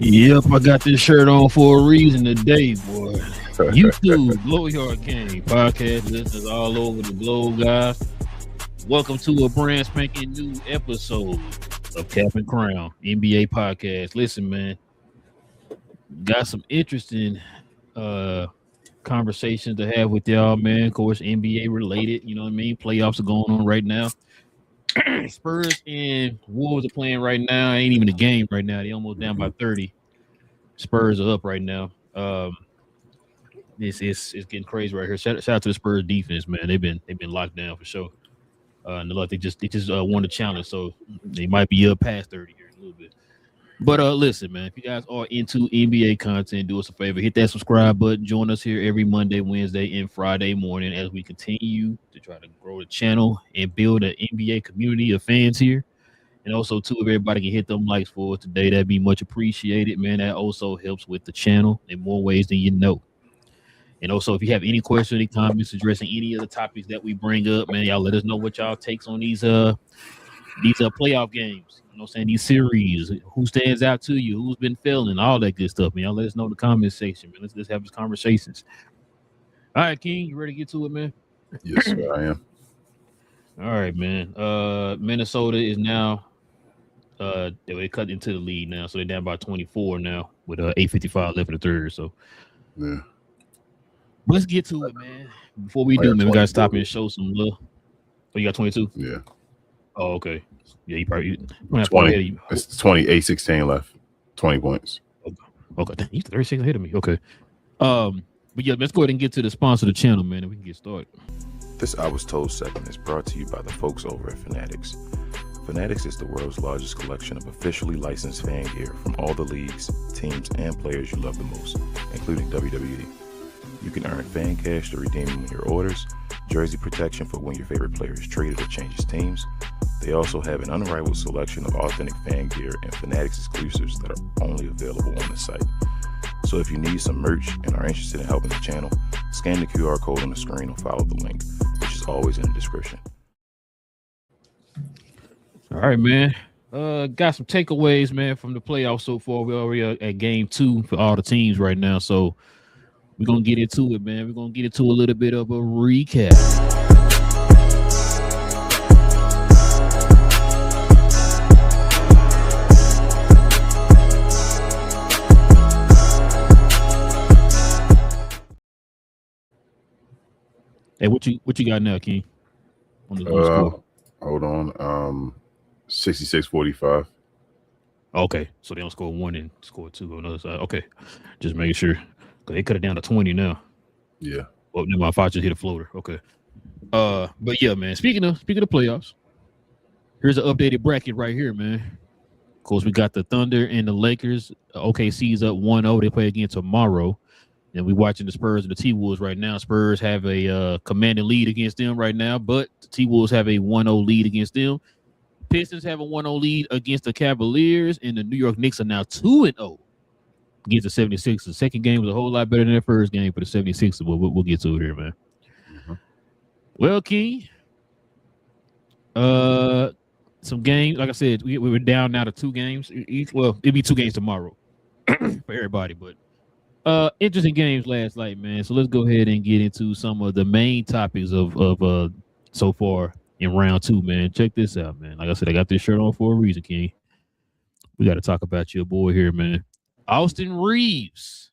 Yep, I got this shirt on for a reason today, boy. YouTube, Relle and King, podcast listeners all over the globe, guys. Welcome to a brand spanking new episode of Cap and Crown NBA podcast. Listen, man, got some interesting conversations to have with y'all, man. Of course, NBA related, you know what I mean? Playoffs are going on right now. Spurs and Wolves are playing right now. Ain't even a game right now. They almost down by 30. Spurs are up right now. It's getting crazy right here. Shout out to the Spurs defense, man. They've been locked down for sure. And they just won the challenge, so they might be up past 30 here in a little bit. But listen, man, if you guys are into NBA content, do us a favor, hit that subscribe button. Join us here every Monday, Wednesday, and Friday morning as we continue to try to grow the channel and build an NBA community of fans here. And also, too, if everybody can hit them likes for us today, that'd be much appreciated, man. That also helps with the channel in more ways than you know. And also, if you have any questions, any comments addressing any of the topics that we bring up, man, y'all let us know what y'all takes on these playoff games. You know what I'm saying? These series, who stands out to you, who's been failing, all that good stuff, man. Y'all let us know in the comment section, man. Let's have these conversations. All right, King, you ready to get to it, man? Yes, sir, I am. All right, man. Minnesota is now they cut into the lead now, so they're down by 24 now with 8:55 left in the third. So yeah. Let's get to it, man. Before we do, man, we gotta stop and show some love. Oh, you got 22? Yeah. Oh, okay. Yeah, you probably 20. It's 28-16 left. 20 points. Okay. Dang, he's 36 ahead of me. Okay. But yeah, let's go ahead and get to the sponsor of the channel, man, and we can get started. This I Was Told segment is brought to you by the folks over at Fanatics. Fanatics is the world's largest collection of officially licensed fan gear from all the leagues, teams, and players you love the most, including WWE. You can earn fan cash to redeem them in your orders, jersey protection for when your favorite player is traded or changes teams. They also have an unrivaled selection of authentic fan gear and Fanatics exclusives that are only available on the site. So if you need some merch and are interested in helping the channel, scan the QR code on the screen or follow the link, which is always in the description. All right, man. Got some takeaways, man, from the playoffs so far. We're already at game 2 for all the teams right now, so we're going to get into it, man. We're going to get into a little bit of a recap. Hey, what you got now, King? On the score? Hold on. 66-45. Okay, so they don't score 1 and score 2 on the other side. Okay, just making sure. Because they cut it down to 20 now. Yeah. Oh, never mind. If just hit a floater. Okay. But yeah, man. Speaking of playoffs, here's an updated bracket right here, man. Of course, we got the Thunder and the Lakers. OKC's up 1-0. They play again tomorrow. And we're watching the Spurs and the T-Wolves right now. Spurs have a commanding lead against them right now, but the T-Wolves have a 1-0 lead against them. Pistons have a 1-0 lead against the Cavaliers, and the New York Knicks are now 2-0 against the 76ers. The second game was a whole lot better than the first game for the 76ers, but we'll get to it here, man. Mm-hmm. Well, King, some games, like I said, we were down now to 2 games each. Well, it'll be 2 games tomorrow for everybody, but interesting games last night, man. So let's go ahead and get into some of the main topics of so far in round 2, man. Check this out, man. Like I said, I got this shirt on for a reason, King. We got to talk about your boy here, man. Austin Reaves,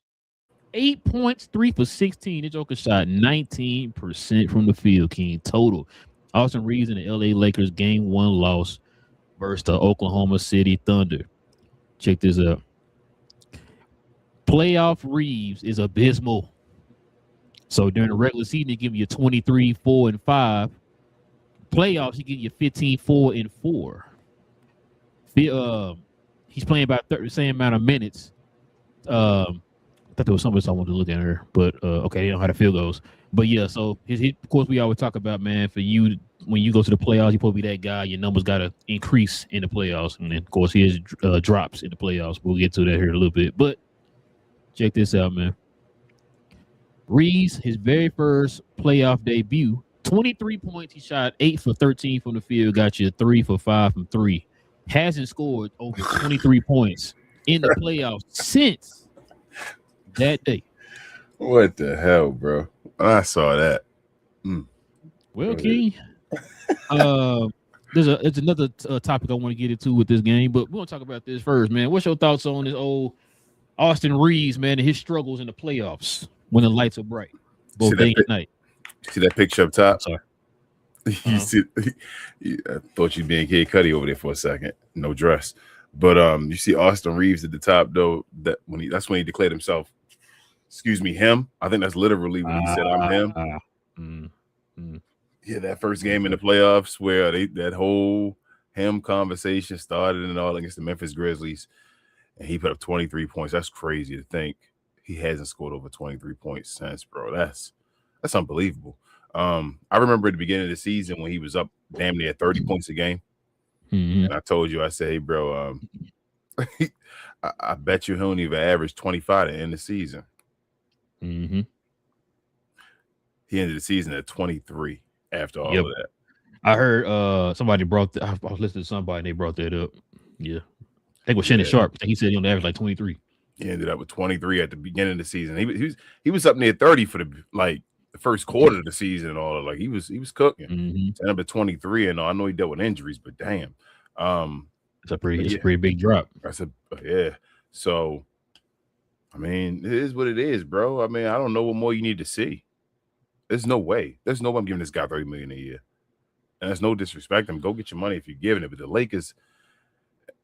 8 points, 3 for 16. The Joker shot 19% from the field, King, total. Austin Reaves and the LA Lakers game 1 loss versus the Oklahoma City Thunder. Check this out. Playoff Reaves is abysmal. So during the regular season, they give you 23, 4, and 5. Playoffs, he give you 15, 4, and 4. He's playing about the same amount of minutes. I thought there was something else I wanted to look at here, but okay, you know how the field goes. But yeah, so of course we always talk about, man, for you when you go to the playoffs, you're supposed to be that guy. Your numbers got to increase in the playoffs, and then of course his drops in the playoffs. We'll get to that here in a little bit, but check this out, man. Reeves, his very first playoff debut, 23 points. He shot 8 for 13 from the field, got you 3 for 5 from 3. Hasn't scored over 23 points in the playoffs since that day. What the hell, bro? I saw that. Well, King, there's another topic I want to get into with this game, but we're gonna talk about this first, man. What's your thoughts on this old Austin Reaves, man, and his struggles in the playoffs when the lights are bright, both day and night? See that picture up top? Sorry. You see, I thought you'd be in Kid Cudi over there for a second. No dress, but you see Austin Reaves at the top though. That's when he declared himself. Excuse me, him. I think that's literally when he said, "I'm him." Yeah, that first game in the playoffs where that whole him conversation started and all against the Memphis Grizzlies, and he put up 23 points. That's crazy to think he hasn't scored over 23 points since, bro. That's unbelievable. I remember at the beginning of the season when he was up damn near 30 points a game, and I told you, I said, "Hey, bro, I bet you he don't even average 25 to end the season." Mm-hmm. He ended the season at 23 after all of that. I heard somebody I was listening to somebody and they brought that up. Yeah. I think it was Shannon Sharp. I think he said he only averaged like 23. He ended up with 23 at the beginning of the season. He was up near 30 for the first quarter of the season and all that. Like he was cooking. Ended up at 23, and I know he dealt with injuries, but damn. It's a pretty big drop. Yeah. So I mean, it is what it is, bro. I mean, I don't know what more you need to see. There's no way. There's no way I'm giving this guy $30 million a year. And there's no disrespect. Go get your money if you're giving it. But the Lakers,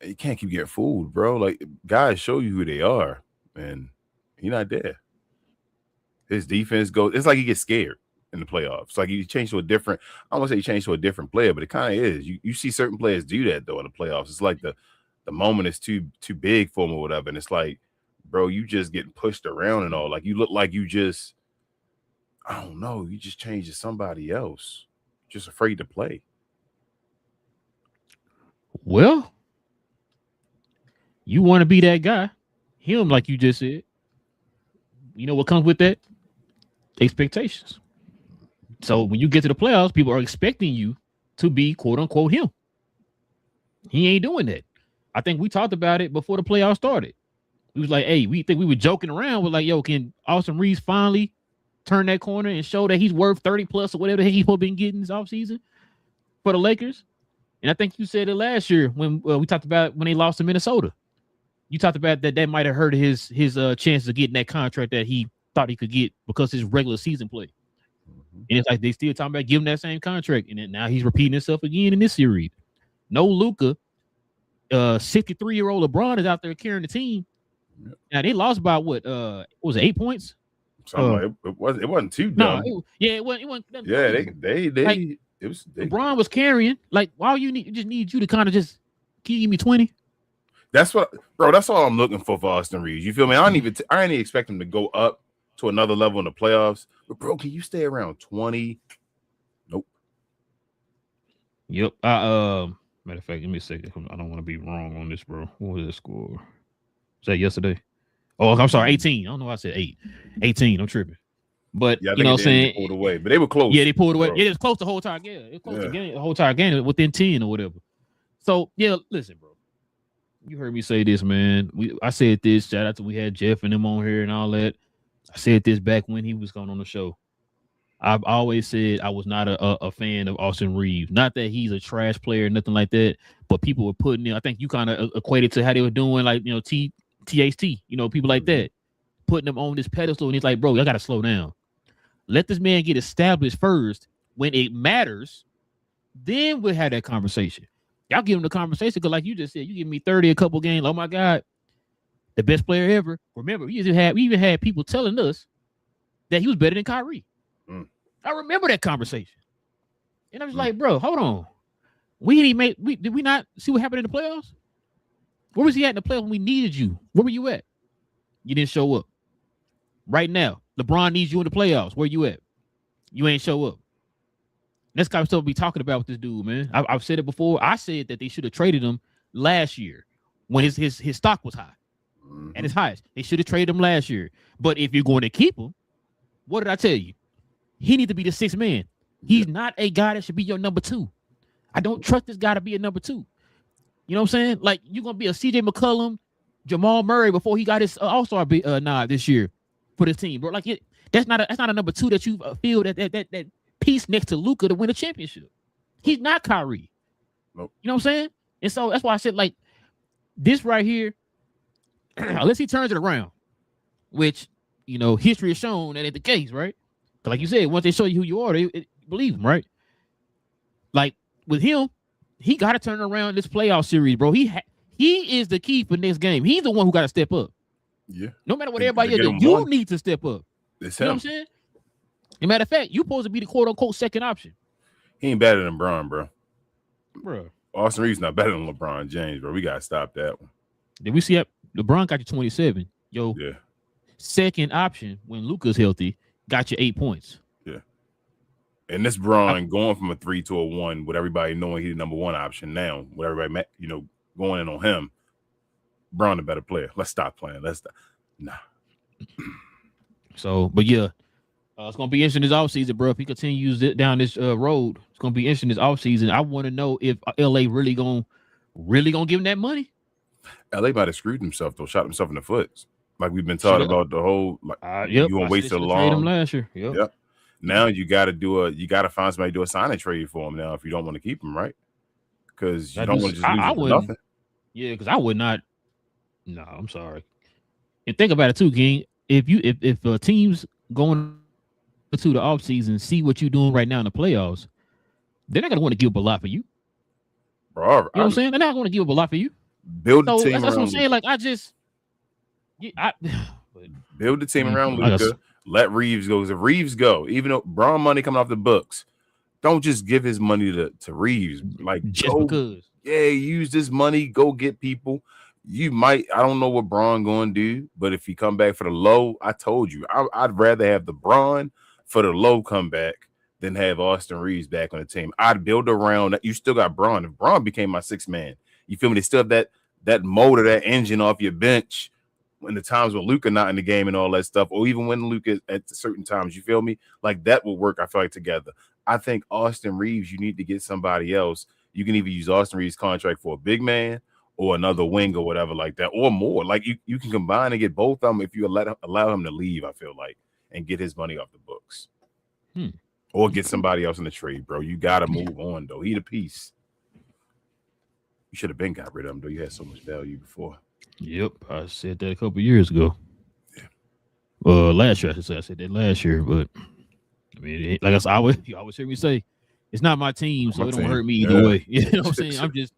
you can't keep getting fooled, bro. Like, guys show you who they are, and he's not there. His defense goes. It's like he gets scared in the playoffs. Like he changed to a different. I don't want to say he changed to a different player, but it kind of is. You see certain players do that though in the playoffs. It's like the moment is too big for him or whatever, and it's like, bro, you just getting pushed around and all. Like you look like you just, I don't know, you just changed to somebody else. Just afraid to play. Well, you want to be that guy. Him, like you just said. You know what comes with that? Expectations. So when you get to the playoffs, people are expecting you to be quote unquote him. He ain't doing that. I think we talked about it before the playoffs started. We was like, hey, we think we were joking around with like, yo, can Austin Reaves finally turn that corner and show that he's worth 30 plus or whatever the heck he's been getting this offseason for the Lakers? And I think you said it last year when we talked about when they lost to Minnesota. You talked about that might have hurt his chances of getting that contract that he thought he could get because his regular season play. And it's like they still talking about giving that same contract. And then now he's repeating himself again in this series. No Luka. 63-year-old LeBron is out there carrying the team. Now they lost by what? Was it 8 points? It wasn't too dumb. It wasn't. Yeah, they it was. LeBron was carrying. Like, why you just need you to kind of just give me 20? That's all I'm looking for Austin Reaves. You feel me? I didn't even expect him to go up to another level in the playoffs. But bro, can you stay around 20? Nope. Yep. Matter of fact, let me see. I don't want to be wrong on this, bro. What was the score? Was that yesterday? Oh, I'm sorry, 18. I don't know why I said 8. 18. I'm tripping. But yeah, you know what I'm saying? They pulled away, but they were close. Yeah, they pulled away. Yeah, it was close the whole time. Yeah, it was close the whole time game within 10 or whatever. So yeah, listen, bro. You heard me say this, man. I said this. Shout out to we had Jeff and them on here and all that. I said this back when he was going on the show. I've always said I was not a fan of Austin Reaves. Not that he's a trash player, nothing like that. But people were putting in. I think you kind of equated to how they were doing, like THT. People like that, putting them on this pedestal. And he's like, bro, y'all got to slow down. Let this man get established first. When it matters, then we'll have that conversation. Y'all give him the conversation because, like you just said, you give me 30 a couple games. Oh my God, the best player ever. Remember, we even had people telling us that he was better than Kyrie. I remember that conversation, and I was like, bro, hold on. Did we not see what happened in the playoffs? Where was he at in the playoffs when we needed you? Where were you at? You didn't show up. Right now, LeBron needs you in the playoffs. Where you at? You ain't show up. That's kind of stuff we talking about with this dude, man. I've said it before. I said that they should have traded him last year when his stock was high, at his highest. They should have traded him last year. But if you're going to keep him, what did I tell you? He needs to be the sixth man. He's not a guy that should be your number 2. I don't trust this guy to be a number 2. You know what I'm saying? Like, you're going to be a CJ McCollum Jamal Murray before he got his All-Star nod this year for this team, bro. Like that's not a number 2 that you feel that piece next to Luka to win a championship. He's not Kyrie. Nope. You know what I'm saying? And so that's why I said like this right here, unless he turns it around, which history has shown that ain't the case, right? But like you said, once they show you who you are, they believe him, right? Like with him, he got to turn around this playoff series, bro. He is the key for next game. He's the one who got to step up. Yeah. No matter what everybody else does, you need to step up. It's you know him. what I'm saying? As a matter of fact, you supposed to be the quote unquote second option. He ain't better than LeBron, bro. Bro. Austin Reaves not better than LeBron James, bro. We gotta stop that one. Did we see that? LeBron got you 27. Yo, Yeah. Second option when Luka's healthy got you 8 points. Yeah. And this Bron going from a 3 to a 1 with everybody knowing he's the number 1 option now, with everybody going in on him. Bron a better player. Let's stop playing. Let's stop. Nah. So, but yeah, it's gonna be interesting this offseason, bro. If he continues down this road, it's gonna be interesting this offseason. I want to know if LA really gonna give him that money. LA might have screwed himself though, shot himself in the foot. Like we've been talking about the whole you gonna wait so long. Trade him last year. Yep. Now you gotta find somebody to do a sign and trade for him now if you don't want to keep him, right? Because you don't want to just lose him for nothing. Yeah, because I would not. No, I'm sorry. And think about it too, King. If teams going to the offseason see what you're doing right now in the playoffs, they're not gonna want to give up a lot for you. Bro, you know what I'm saying? They're not gonna give up a lot for you. Build the team that's around what I'm saying. Like build the team around Luka. Let Reaves go. Because if Reaves go, even though Bron money coming off the books, don't just give his money to Reaves. Like just because. Yeah, use this money. Go get people. You might. I don't know what Bron going to do, but if he come back for the low, I told you, I'd rather have the Bron for the low comeback than have Austin Reaves back on the team. I'd build around that. You still got Bron. If Bron became my 6th man, you feel me? They still have that motor, that engine off your bench when the times when Luka not in the game and all that stuff, or even when Luka at certain times, you feel me? Like that will work, I feel like, together. I think Austin Reaves, you need to get somebody else. You can either use Austin Reaves' contract for a big man or another wing or whatever like that, or more. Like you can combine and get both of them if you allow him to leave, I feel like, and get his money off the books. Or get somebody else in the trade, bro. You got to move on, though. He the piece. You should have been got rid of him, though. You had so much value before. Yep, I said that a couple years ago. Yeah. Last year, I should say. I said that last year, but I mean, like I said, you always hear me say, it's not my team, so it don't hurt me either way. You know what I'm saying? I'm just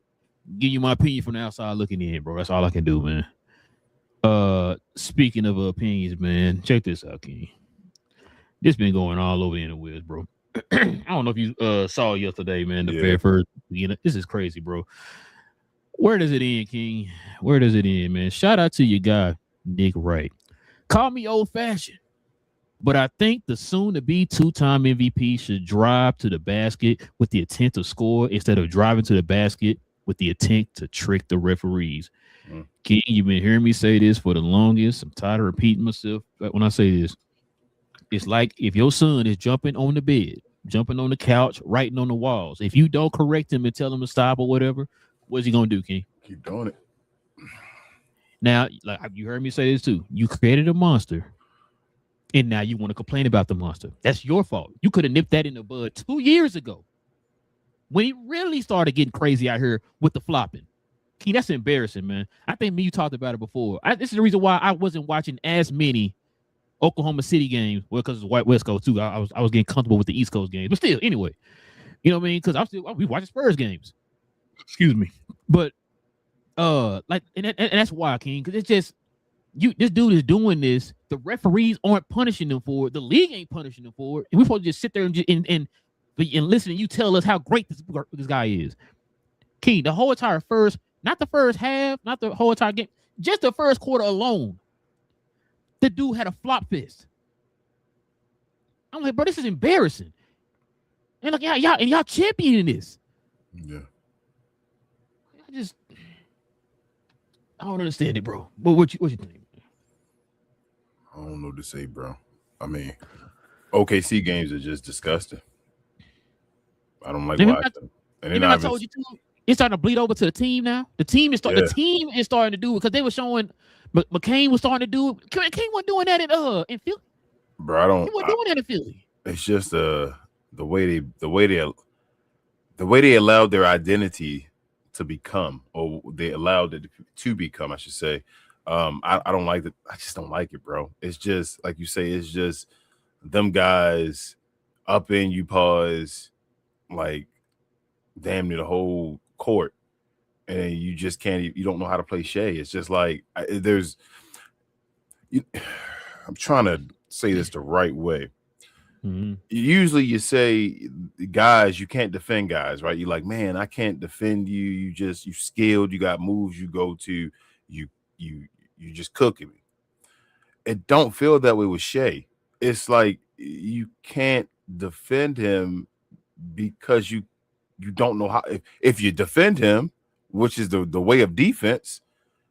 giving you my opinion from the outside looking in, bro. That's all I can do, man. Speaking of opinions, man, check this out, King. This been going all over the interwebs, bro. I don't know if you saw yesterday, man. The fair first, this is crazy, bro. Where does it end, King? Where does it end, man? Shout out to your guy, Nick Wright. Call me old-fashioned, but I think the soon-to-be 2-time MVP should drive to the basket with the intent to score instead of driving to the basket with the intent to trick the referees. King, you've been hearing me say this for the longest. I'm tired of repeating myself when I say this. It's like if your son is jumping on the bed, jumping on the couch, writing on the walls. If you don't correct him and tell him to stop or whatever, what's he gonna do, King? Keep doing it. Now, like you heard me say this too. You created a monster, and now you want to complain about the monster. That's your fault. You could have nipped that in the bud 2 years ago when he really started getting crazy out here with the flopping. King, that's embarrassing, man. I think you talked about it before. This is the reason why I wasn't watching as many Oklahoma City games. Well, because it's White West Coast too. I was getting comfortable with the East Coast games, but still, anyway, you know what I mean? Because we watching Spurs games. Excuse me, but and that's why, King, because it's just this dude is doing this. The referees aren't punishing them for it. The league ain't punishing them for it. And we're supposed to just sit there and listen to you tell us how great this guy is. King, the whole entire not the first half, not the whole entire game, just the first quarter alone, the dude had a flop fist. I'm like, bro, this is embarrassing. And like, y'all championing this. Yeah. I don't understand it, bro. But what you think? I don't know what to say, bro. I mean, OKC games are just disgusting. I don't like watching them. And I told you too. It's starting to bleed over to the team now. The team is starting to do it because they were showing McCain was starting to do it. McCain wasn't doing that in Philly. Bro, He wasn't doing that in Philly. It's just the way they allowed their identity to become, or they allowed it to become, I should say. I don't like it. I just don't like it, bro. It's just like you say. It's just them guys up in you paws, like damn near the whole court, and you just can't. You don't know how to play Shea. It's just like I'm trying to say this the right way. Mm-hmm. Usually you say guys, you can't defend guys, right? You're like, man, I can't defend you. You skilled, you got moves, you go to, you just cooking me. It don't feel that way with Shea. It's like you can't defend him because you don't know how. If you defend him, which is the way of defense.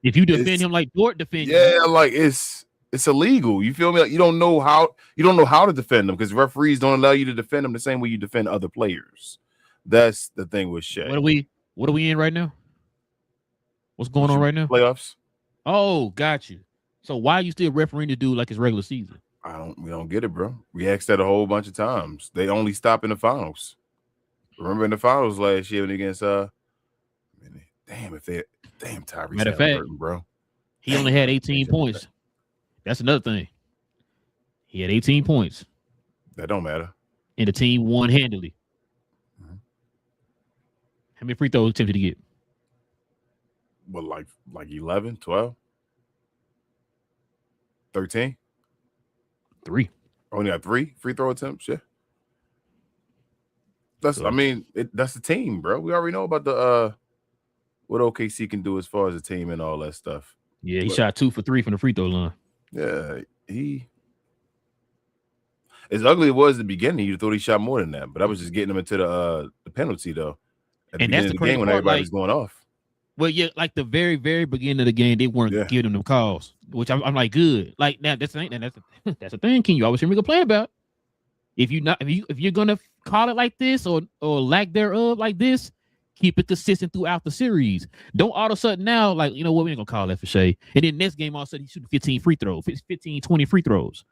If you defend him like Dort defends you, like it's illegal. You feel me? Like you don't know how to defend them because referees don't allow you to defend them the same way you defend other players. That's the thing with Shea. What are we in right now? What's going on right now? Playoffs. Oh, got you. So why are you still refereeing to do like it's regular season? We don't get it, bro. We asked that a whole bunch of times. They only stop in the finals. Remember in the finals last year when against Tyrese. Matter of fact, bro. He only had 18 points. That's another thing. He had 18 points. That don't matter. And the team won handily. Mm-hmm. How many free throws attempted to get? Well, like 11, 12, 13? 3. Only got 3 free throw attempts, yeah. That's the team, bro. We already know about the what OKC can do as far as a team and all that stuff. Yeah, he shot 2 for 3 from the free throw line. Yeah, as ugly as it was at the beginning, you thought he shot more than that, but I was just getting him into the penalty though. At the beginning of the game when everybody was going off. Well, yeah, like the very, very beginning of the game, they weren't giving them calls, which I'm like, good. Like now, that's the thing. King, you always hear me complain about. If you're gonna call it like this or lack thereof like this, keep it consistent throughout the series. Don't all of a sudden now, like, you know what, we ain't gonna call that for Shea. And then next game, all of a sudden, he's shooting 15 free throws, 15, 20 free throws.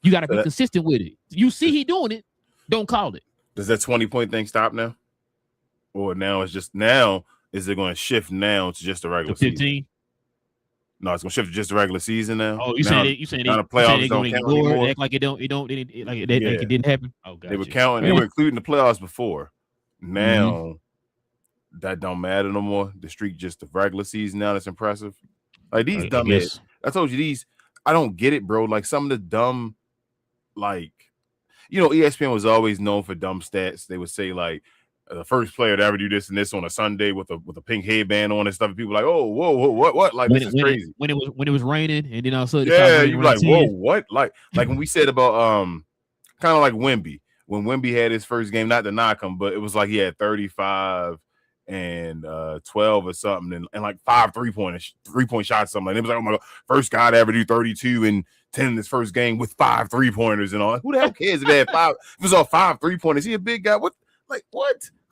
You got to be consistent with it. You see he doing it, don't call it. Does that 20-point thing stop now? Or is it going to shift now to just the regular 15? Season? No, it's going to shift to just the regular season now. Oh, you saying the playoffs don't count anymore? Act like it didn't happen. Oh, gotcha. They were counting. They were including the playoffs before. Now that don't matter no more. The streak just the regular season now. That's impressive. Like these dumbass. I told you these. I don't get it, bro. Like some of the dumb, like, you know, ESPN was always known for dumb stats. They would say like the first player to ever do this and this on a Sunday with a pink headband on and stuff. And people like, oh, whoa, what? Like this is crazy. When it was raining and then all of a sudden, you like, whoa, what? Like when we said about kind of like Wemby. When Wemby had his first game, not to knock him, but it was like he had 35 and 12 or something, and like 5 3-point shots, something. And it was like, oh my god, first guy to ever do 32 and 10 in his first game with 5 3-pointers and all. Who the hell cares if he had 5? If it was all 5 3-pointers, he a big guy. What?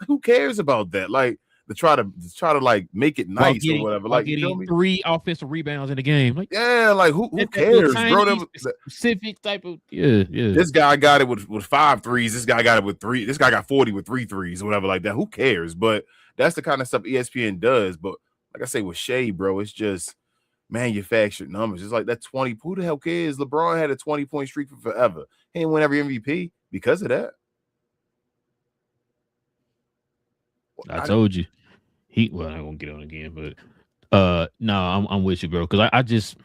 Who cares about that? Like to try to like make it nice or whatever. Like getting 3 offensive rebounds in the game. Like like who cares, bro? Specific type of yeah. This guy got it with 5 threes. This guy got it with 3. This guy got 40 with 3 threes or whatever like that. Who cares? But that's the kind of stuff ESPN does. But like I say with Shea, bro, it's just manufactured numbers. It's like that 20. Who the hell cares? LeBron had a 20-point streak for forever. He didn't win every MVP because of that. I told you. I'm gonna get on again, but no, I'm with you, bro. Because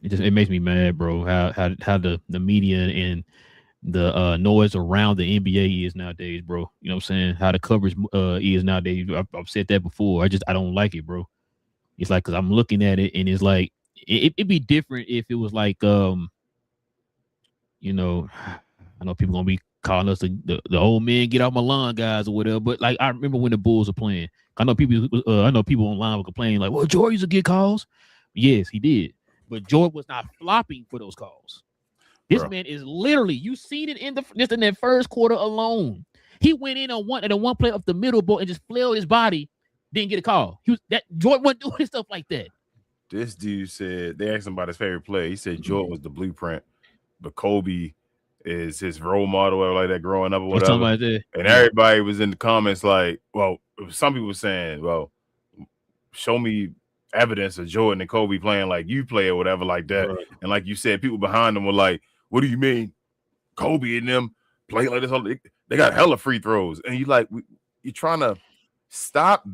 it makes me mad, bro. How the media and the noise around the NBA is nowadays, bro. You know what I'm saying? How the coverage is nowadays. I've said that before. I don't like it, bro. It's like because I'm looking at it and it's like it'd be different if it was like you know, I know people gonna be calling us the old man get off my lawn guys or whatever, but like I remember when the Bulls were playing. I know people online were complaining like, well, Jordan used to get calls. Yes, he did, but Jordan was not flopping for those calls. This man is literally, you seen it in that first quarter alone. He went in on one play up the middle ball and just flailed his body didn't get a call. Jordan wasn't doing stuff like that. This dude said they asked him about his favorite play. He said Jordan was the blueprint, but Kobe is his role model or like that growing up or whatever. Like that. And everybody was in the comments like, well, some people were saying, well, show me evidence of Jordan and Kobe playing like you play or whatever like that. Right. And like you said, people behind them were like, what do you mean? Kobe and them playing like this? They got hella free throws. And you like, you're trying to stop.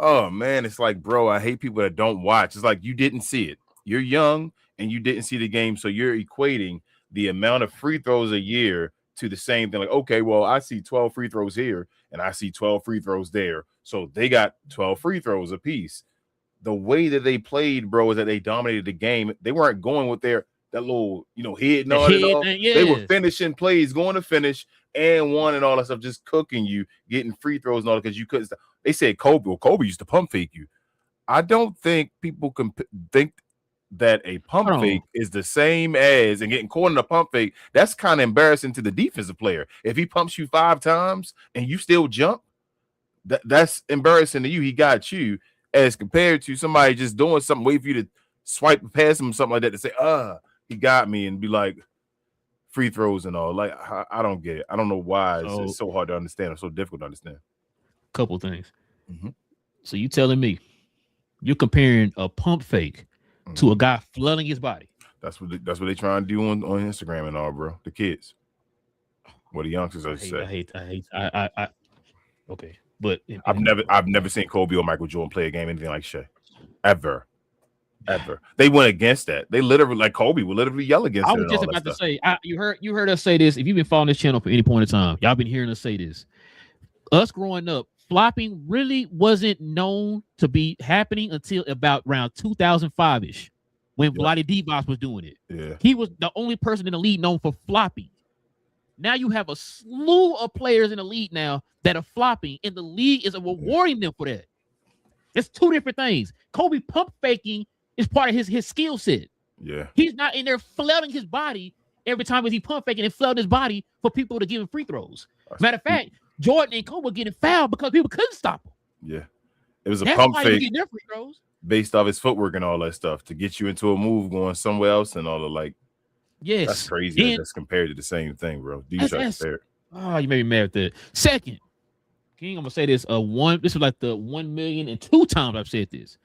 Oh, man, it's like, bro, I hate people that don't watch. It's like you didn't see it. You're young and you didn't see the game, so you're equating the amount of free throws a year to the same thing. Like, okay, well, I see 12 free throws here and I see 12 free throws there, so they got 12 free throws apiece. The way that they played, bro, is that they dominated the game. They weren't going with that little, head nod and all. Yeah. They were finishing plays, going to finish and one and all that stuff, just cooking you, getting free throws and all that because you couldn't stop. They said Kobe used to pump fake you. I don't think people can think that a pump fake is the same as and getting caught in a pump fake. That's kind of embarrassing to the defensive player. If he pumps you 5 times and you still jump, that's embarrassing to you. He got you as compared to somebody just doing something, wait for you to swipe past him, something like that to say, he got me, and be like free throws and all. Like, I don't get it. I don't know why it's so hard to understand or so difficult to understand. Couple things. Mm-hmm. So you telling me you're comparing a pump fake to a guy flooding his body? That's what they trying to do on Instagram and all, bro. The kids, what the youngsters are say. I okay, but I've never seen Kobe or Michael Jordan play a game anything like Shea, ever. They went against that. They literally, like Kobe, would literally yell against it. I was just about to say, you heard us say this. If you've been following this channel for any point in time, y'all been hearing us say this. Us growing up, flopping really wasn't known to be happening until about around 2005-ish, when Vlade Divac was doing it. Yeah, he was the only person in the league known for flopping. Now you have a slew of players in the league now that are flopping, and the league is rewarding them for that. It's two different things. Kobe pump faking is part of his skill set. Yeah, he's not in there flooding his body every time he pump faking and flooding his body for people to give him free throws. Matter of fact, Jordan and Kobe were getting fouled because people couldn't stop him. Yeah, it was a pump fake based off his footwork and all that stuff to get you into a move going somewhere else and all the like. Yes, that's crazy. That's compared to the same thing, bro. Do you try to compare it? Oh, you made me mad with that. Second, King, I'm gonna say this. This was like the 1,000,002 times I've said this.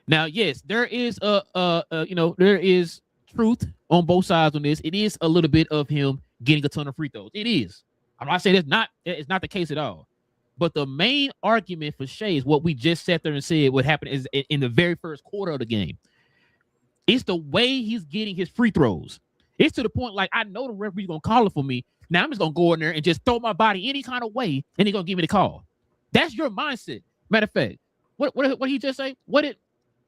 Now, yes, there is there is truth on both sides on this. It is a little bit of him getting a ton of free throws. It is. I'm not saying it's not the case at all. But the main argument for Shea is what we just sat there and said what happened is in the very first quarter of the game. It's the way he's getting his free throws. It's to the point like I know the referee's gonna call it for me. Now I'm just gonna go in there and just throw my body any kind of way, and he's gonna give me the call. That's your mindset. Matter of fact, what he just say? What did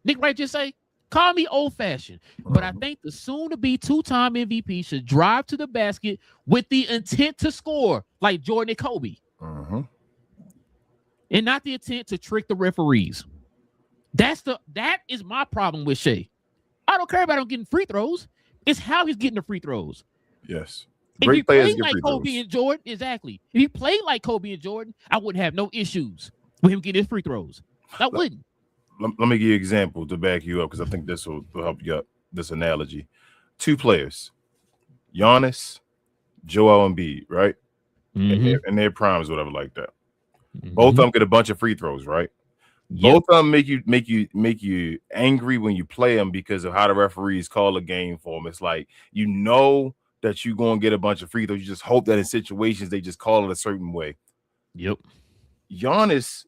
Nick Wright just say? Call me old-fashioned, but I think the soon-to-be two-time MVP should drive to the basket with the intent to score, like Jordan and Kobe, and not the intent to trick the referees. That is my problem with Shea. I don't care about him getting free throws. It's how he's getting the free throws. Yes. If he played like Kobe and Jordan, exactly. If he played like Kobe and Jordan, I wouldn't have no issues with him getting his free throws. I wouldn't. Let me give you an example to back you up because I think this will help you up. This analogy. 2 players, Giannis, Joel Embiid, right? In their primes, whatever like that. Both of them get a bunch of free throws, right? Both of them make you angry when you play them because of how the referees call a game for them. It's like you know that you're going to get a bunch of free throws. You just hope that in situations they just call it a certain way. Yep. Giannis,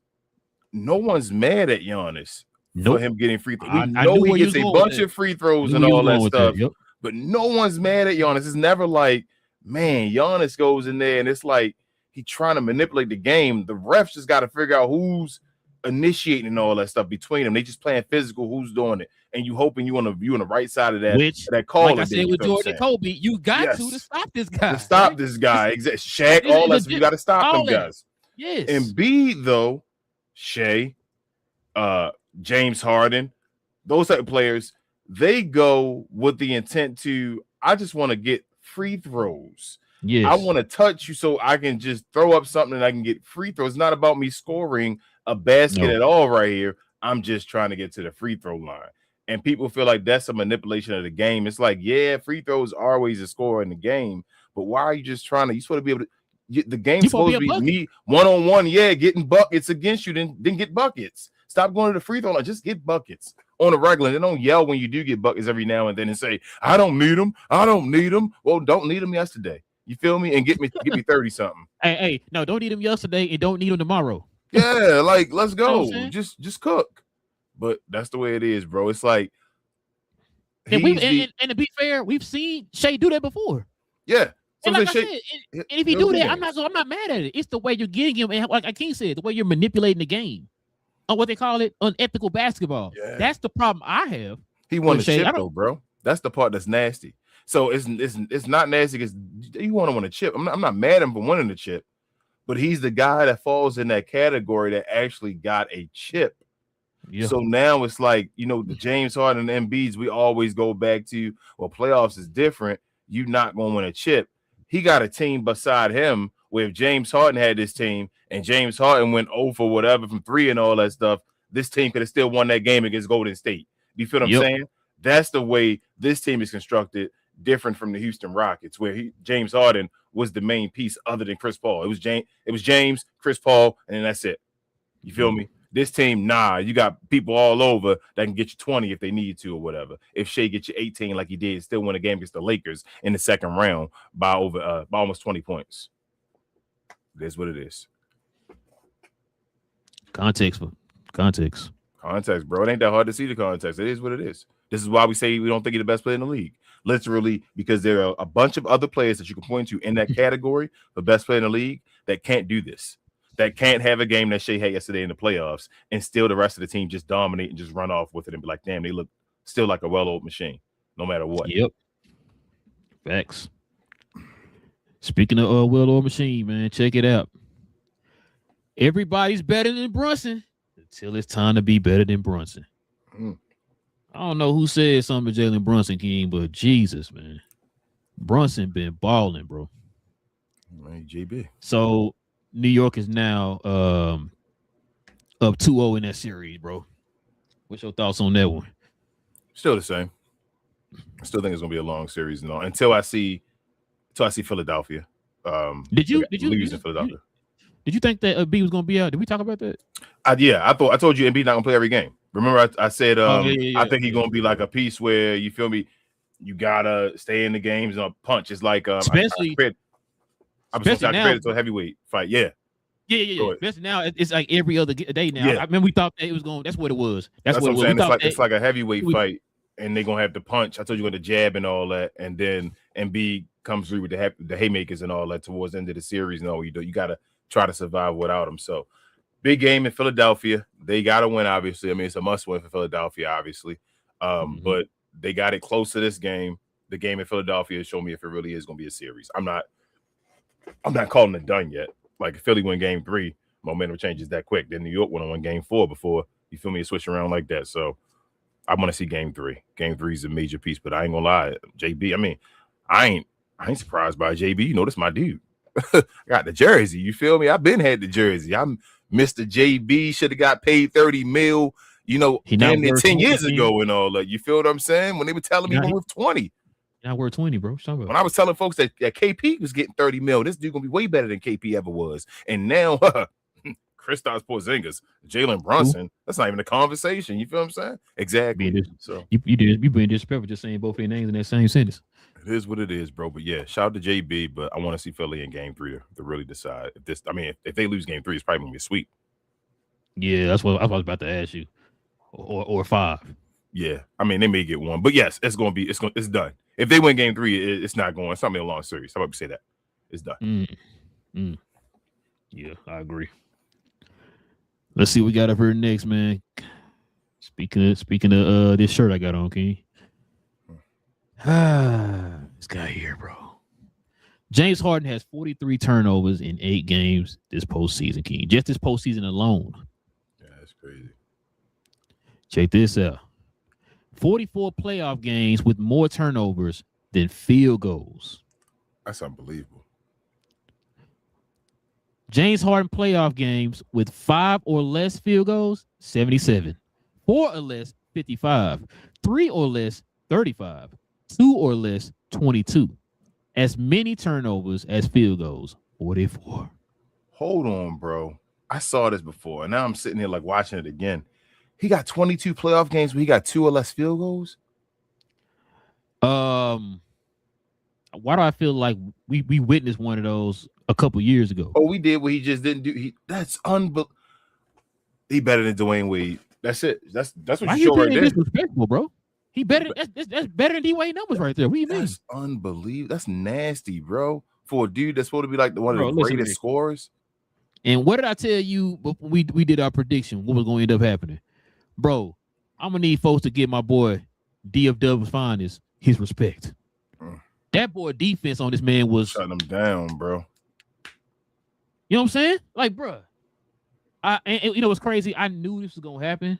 no one's mad at Giannis for him getting free throws. We know he gets a bunch of free throws and all that stuff, but no one's mad at Giannis. It's never like, man, Giannis goes in there and it's like he's trying to manipulate the game. The refs just got to figure out who's initiating and all that stuff between them. They just playing physical, who's doing it, and you hoping you on the right side of that. That call, like I said with Jordan and Kobe, you got to stop this guy. To stop this guy, exactly. Shaq, all that. You got to stop them guys. Yes. And B though, Shea, James Harden, those type of players, they go with the intent to, I just want to get free throws. Yes. I want to touch you so I can just throw up something and I can get free throws. It's not about me scoring a basket No. at all right here. I'm just trying to get to the free throw line. And people feel like that's a manipulation of the game. It's like, yeah, free throws are always a score in the game, but why are you just trying to? You supposed to be able to. The game's supposed to be me one-on-one, getting buckets against you, then get buckets. Stop going to the free throw line. Just get buckets on the regular. They don't yell when you do get buckets every now and then and say, I don't need them. I don't need them. Well, don't need them yesterday. You feel me? And get me 30 something. Hey, no, don't need them yesterday and don't need them tomorrow. Yeah, like let's go. You know just cook. But that's the way it is, bro. It's like and to be fair, we've seen Shea do that before. Yeah. So and like I said, and if you do that, I'm not mad at it. It's the way you're getting him, and like King said, the way you're manipulating the game on what they call it, unethical basketball. Yeah. That's the problem I have. He won the chip though, bro. That's the part that's nasty. So it's not nasty because you want to win a chip. I'm not mad at him for winning the chip, but he's the guy that falls in that category that actually got a chip. Yeah. So now it's like, the James Harden and Embiids, we always go back to, well, playoffs is different. You're not going to win a chip. He got a team beside him where if James Harden had this team and James Harden went 0 for whatever from 3 and all that stuff, this team could have still won that game against Golden State. You feel what I'm saying? That's the way this team is constructed, different from the Houston Rockets, where James Harden was the main piece other than Chris Paul. It was James, Chris Paul, and then that's it. You feel me? This team, you got people all over that can get you 20 if they need to or whatever. If Shea gets you 18 like he did, still win a game against the Lakers in the second round by almost 20 points. It is what it is. Context, bro. Context, bro. It ain't that hard to see the context. It is what it is. This is why we say we don't think he's the best player in the league. Literally, because there are a bunch of other players that you can point to in that category, the best player in the league, that can't do this. That can't have a game that Shea had yesterday in the playoffs and still the rest of the team just dominate and just run off with it and be like, damn, they look still like a well-oiled machine, no matter what. Yep. Facts. Speaking of well-oiled machine, man, check it out. Everybody's better than Brunson until it's time to be better than Brunson. I don't know who said something to Jalen Brunson, King, but Jesus, man. Brunson been balling, bro. Hey, JB. So New York is now up 2-0 in that series, bro. What's your thoughts on that one? Still the same. I still think it's gonna be a long series until I see Philadelphia. Did you lose in Philadelphia? Did you think that B was gonna be out? Did we talk about that? I told you Embiid not gonna play every game. Remember, I said I think he's gonna be like a piece where you feel me. You gotta stay in the games and punch. It's like especially I was compared to a heavyweight fight. Yeah. Especially now, it's like every other day now. Yeah. I remember we thought that it was going. That's what it was. That's what I'm saying. It's like a heavyweight fight, and they're gonna have to punch. I told you with the jab and all that, and then Embiid comes through with the haymakers and all that towards the end of the series. No, you gotta try to survive without them. So, big game in Philadelphia. They gotta win. Obviously, I mean it's a must win for Philadelphia. Obviously, but they got it close to this game. The game in Philadelphia show me if it really is gonna be a series. I'm not calling it done yet. Like if Philly win game 3, momentum changes that quick. Then New York would have won game 4 before you feel me switch around like that. So I want to see game 3. Game 3 is a major piece, but I ain't gonna lie, JB. I mean, I ain't surprised by JB. That's my dude. I got the jersey. You feel me? I've been had the jersey. I'm Mr. JB. Should have got paid 30 mil. Damn near 10 years ago and all that. You feel what I'm saying? When they were telling me worth 20. Not worth 20, bro. When I was telling folks that KP was getting 30 mil, this dude gonna be way better than KP ever was. And now Kristaps Porzingis, Jalen Brunson, that's not even a conversation. You feel what I'm saying? Exactly. So you being disrespectful just saying both their names in that same sentence. It is what it is, bro. But yeah, shout out to JB. But I want to see Philly in game 3 to really decide if this. I mean, if they lose game 3, it's probably gonna be a sweep. Yeah, that's what I was about to ask you, or 5. Yeah, I mean they may get 1, but yes, it's done. If they win game 3, it's not going. It's not gonna be a long series. How about we say that? It's done. Yeah, I agree. Let's see what we got up here next, man. Speaking of this shirt I got on, King. This guy here, bro. James Harden has 43 turnovers in 8 games this postseason, King. Just this postseason alone. Yeah, that's crazy. Check this out. 44 playoff games with more turnovers than field goals. That's unbelievable. James Harden playoff games with 5 or less field goals, 77. 4 or less, 55. 3 or less, 35. 2 or less, 22. As many turnovers as field goals, 44. Hold on, bro. I saw this before, and now I'm sitting here like watching it again. He got 22 playoff games where he got 2 or less field goals. Why do I feel like we witnessed one of those a couple years ago? Oh, we did what he just didn't do. That's unbelievable. He better than Dwayne Wade. That's it. That's what Why you show right there. Disrespectful, bro. He better. That's better than D-Wade numbers right there. What do you mean? That's unbelievable. That's nasty, bro. For a dude that's supposed to be like one of the greatest scorers. And what did I tell you before we did our prediction? What was going to end up happening, bro? I'm gonna need folks to give my boy DFW's finest his respect. That boy defense on this man was shutting him down, bro. You know what I'm saying? Like, bro. And you know what's crazy? I knew this was gonna happen.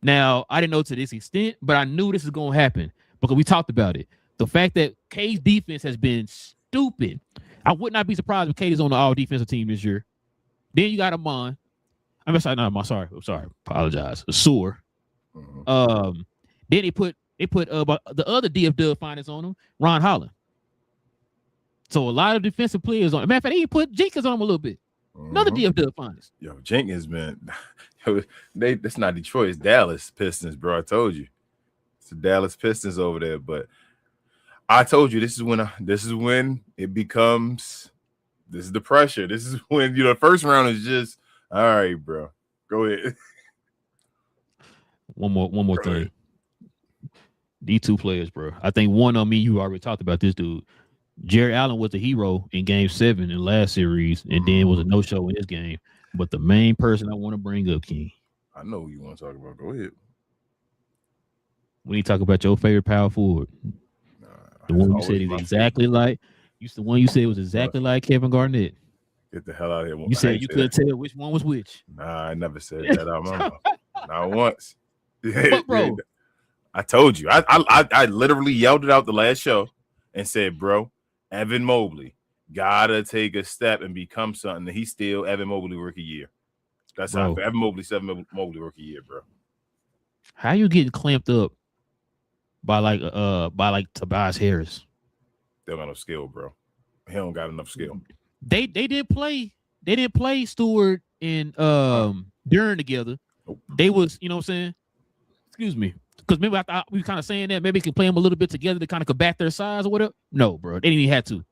Now, I didn't know to this extent, but I knew this was gonna happen because we talked about it. The fact that K's defense has been stupid. I would not be surprised if K is on the all defensive team this year. Then you got Amon. I'm sorry, I'm sorry. Apologize. Sewer. Then they put the other DFW finest on him, Ron Holland. So a lot of defensive players on. Matter of fact, he put Jenkins on him a little bit. Another DFW finest. Yo, Jenkins, man. That's not Detroit, it's Dallas Pistons, bro. I told you. It's the Dallas Pistons over there. But I told you this is when it becomes this is the pressure. This is when the first round is just all right, bro. Go ahead. One more thing. These two players, bro. I think one on me, you already talked about this dude. Jerry Allen was the hero in Game 7 in last series, and then was a no-show in this game. But the main person I want to bring up, King. I know who you want to talk about. Go ahead. When you talk about your favorite power forward, the one you said is exactly like the one you said was exactly like Kevin Garnett. Get the hell out of here. You said you couldn't tell which one was which. Nah, I never said that. I remember. Not once. But bro, I told you. I literally yelled it out the last show and said, bro, Evan Mobley gotta take a step and become something. He's still Evan Mobley rookie year. That's how Evan Mobley, Mobley rookie year, bro. How you getting clamped up by like Tobias Harris? They don't got no skill, bro. He don't got enough skill. They didn't play Stewart and Duren together. Nope. They was, you know what I'm saying? Excuse me. Because maybe I thought we were kind of saying that maybe they can play them a little bit together to kind of combat their size or whatever. No, bro. They didn't even have to.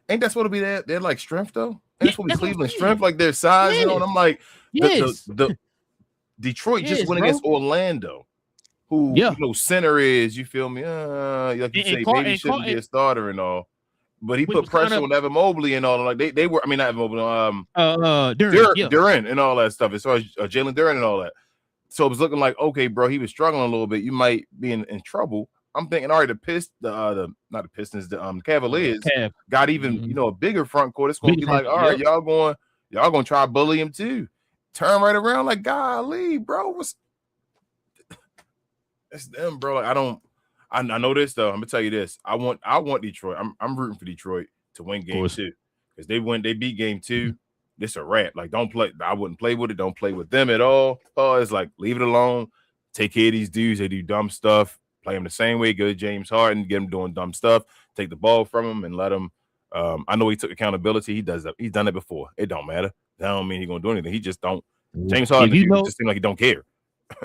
Ain't that supposed to be their like strength though? That's what Cleveland strength, like their size, you know. And I'm like, the Detroit just went against Orlando, who center is, you feel me? Like you say, maybe shouldn't be a starter and all. But he put pressure on Evan Mobley and all. Like they were, I mean, not Evan Mobley, Duren and all that stuff. As far as Jalen Duren and all that. So it was looking like, okay, bro, he was struggling a little bit. You might be in trouble. I'm thinking, all right, the Pistons, the Cavaliers got even, a bigger front court. It's going to be like, all right, y'all going to try to bully him too. Turn right around like, golly, bro, that's them, bro. Like, I know this though. I'm gonna tell you this. I want Detroit. I'm rooting for Detroit to win game 2 because they beat game 2. This a wrap. Like, don't play. I wouldn't play with it. Don't play with them at all. Oh, it's like leave it alone. Take care of these dudes. They do dumb stuff. Play them the same way. Go to James Harden. Get him doing dumb stuff. Take the ball from him and let him. I know he took accountability. He does that. He's done it before. It don't matter. That don't mean he's gonna do anything. He just don't. James Harden just seems like he don't care.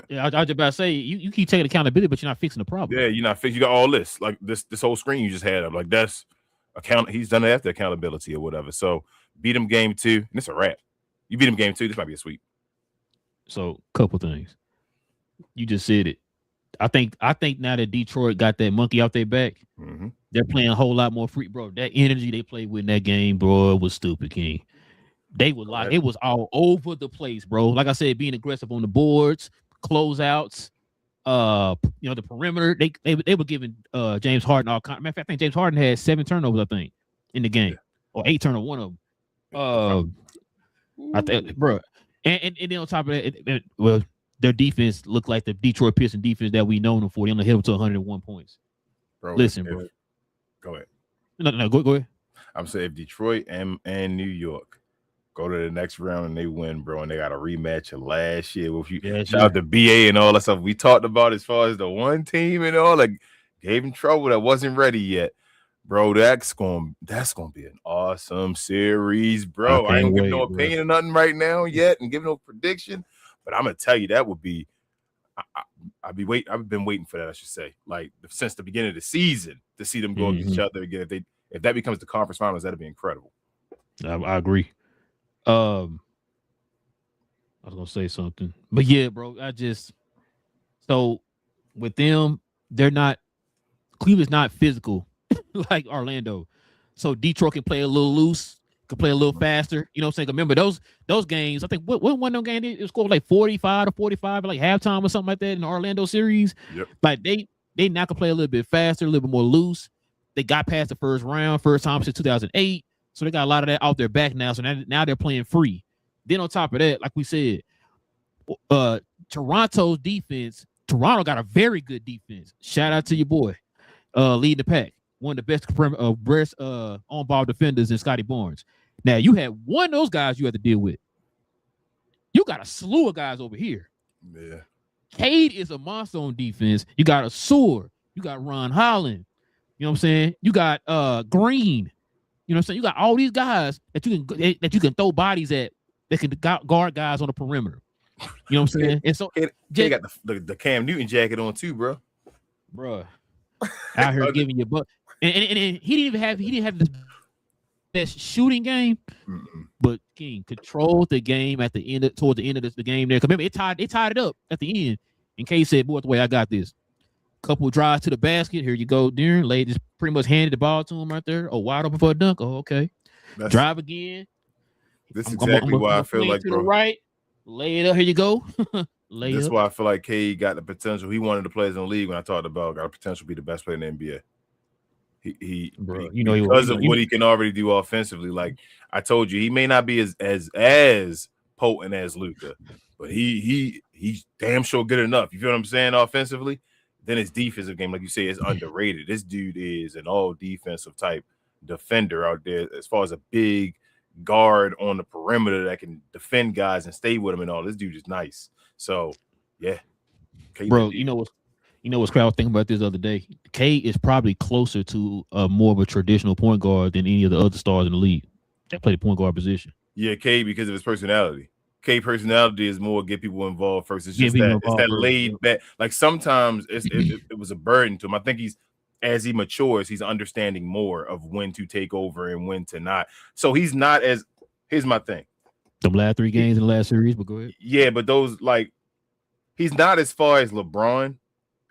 Yeah, I was just about to say you keep taking accountability, but you're not fixing the problem. Yeah, you're not fixing. You got all this, like this whole screen you just had up. Like that's He's done it after accountability or whatever. So beat him game 2, and it's a wrap. You beat him game 2, this might be a sweep. So couple things. You just said it. I think now that Detroit got that monkey out their back, they're playing a whole lot more free, bro. That energy they played with in that game, bro, was stupid, King. They were like, it was all over the place, bro. Like I said, being aggressive on the boards, closeouts, the perimeter. They were giving James Harden all kinds. Matter of fact, I think James Harden had 7 turnovers, I think, in the game, or 8 turnovers, one of them. I think, bro, and then on top of that, their defense looked like the Detroit Pistons defense that we know them for. They only hit them to 101 points. Bro, bro. Go ahead. No, go ahead. I'm saying if Detroit and New York go to the next round and they win, bro, and they got a rematch of last year. With you, Yeah, shout out to BA and all that stuff we talked about as far as the one team and all, like gave him trouble that wasn't ready yet, bro. That's gonna be an awesome series, bro. I ain't gonna give no opinion or nothing right now yet, and give no prediction, but I'm gonna tell you that would be. I've been waiting for that, I should say, like since the beginning of the season to see them go against each other again. If that becomes the conference finals, that'd be incredible. I agree. I was gonna say something, but yeah, bro. So with them, Cleveland's not physical like Orlando. So Detroit can play a little loose, can play a little faster. You know what I'm saying? Remember those games, I think what one of them games it scored like 45 to 45 like halftime or something like that in the Orlando series. Yep. Like they now can play a little bit faster, a little bit more loose. They got past the first round, first time since 2008. So they got a lot of that out their back now. So now they're playing free. Then on top of that, like we said, Toronto's defense, Toronto got a very good defense. Shout out to your boy, leading the pack. One of the best on-ball defenders in Scotty Barnes. Now, you had one of those guys you had to deal with. You got a slew of guys over here. Yeah. Cade is a monster on defense. You got a Seward. You got Ron Holland. You know what I'm saying? You got Green. You know what I'm saying? You got all these guys that you can throw bodies at that can guard guys on the perimeter. You know what I'm saying? And so Cade got the Cam Newton jacket on too, bro. Out here giving you butt. And he didn't have the best shooting game, but King controlled the game towards the end of the game there. Remember, they tied it up at the end. And K said, "Boy, the way I got this. Couple drives to the basket. Here you go, Darren. Lady just pretty much handed the ball to him right there. Oh, wide open for a dunk. Oh, okay. Drive again. This is exactly why I feel like, to bro. The right. Lay it up. Here you go. That's why I feel like Cade got the potential. He wanted the players in the league when I talked about got a potential to be the best player in the NBA. Because of what he can already do offensively. Like I told you, he may not be as potent as Luka, but he's damn sure good enough. You feel what I'm saying? Offensively, then his defensive game, like you say, is underrated. This dude is an all defensive type defender out there. As far as a big guard on the perimeter that can defend guys and stay with them and all. This dude is nice. So yeah, bro. You know what's crowd thinking about this other day? Cade is probably closer to more of a traditional point guard than any of the other stars in the league that play the point guard position. Yeah, Cade because of his personality. Cade personality is more get people involved first. It's just that laid back. Like sometimes it was a burden to him. I think as he matures, he's understanding more of when to take over and when to not. So he's not as. Here's my thing. The last 3 games in the last series, but go ahead. Yeah, but those he's not as far as LeBron.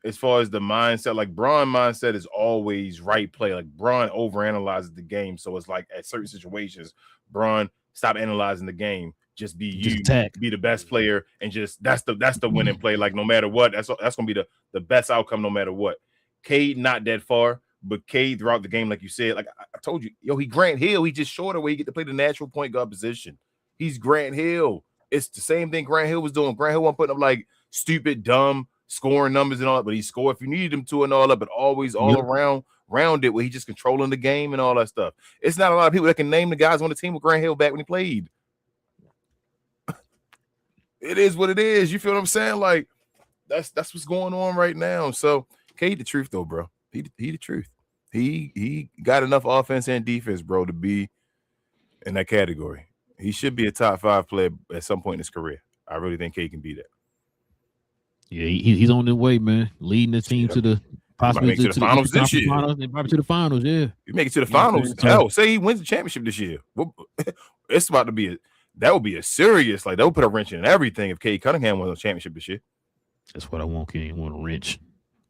As far as the mindset, like Bron mindset is always right play. Like Bron overanalyzes the game, so it's like at certain situations, Bron stop analyzing the game, just be be the best player, and just that's the winning play. Like no matter what, that's gonna be the best outcome no matter what. Cade not that far, but Cade throughout the game, like you said, like I told you, he Grant Hill, he just shorter where he get to play the natural point guard position. He's Grant Hill. It's the same thing Grant Hill was doing. Grant Hill wasn't putting up like stupid, dumb scoring numbers and all that, but he scored if you needed him to and all that, but always all around it where he just controlling the game and all that stuff. It's not a lot of people that can name the guys on the team with Grant Hill back when he played. It is what it is. You feel what I'm saying? Like that's what's going on right now. So Cade the truth though, bro. He the truth. He got enough offense and defense, bro, to be in that category. He should be a top 5 player at some point in his career. I really think Cade can be that. Yeah, he's on the way, man. Leading the team to the possibly to the finals this year. And probably to the finals, yeah. You make it to the finals. Hell, say he wins the championship this year. It's about to be that would be a serious, like that would put a wrench in everything if Cade Cunningham wins the championship this year. That's what I want. King. I want a wrench.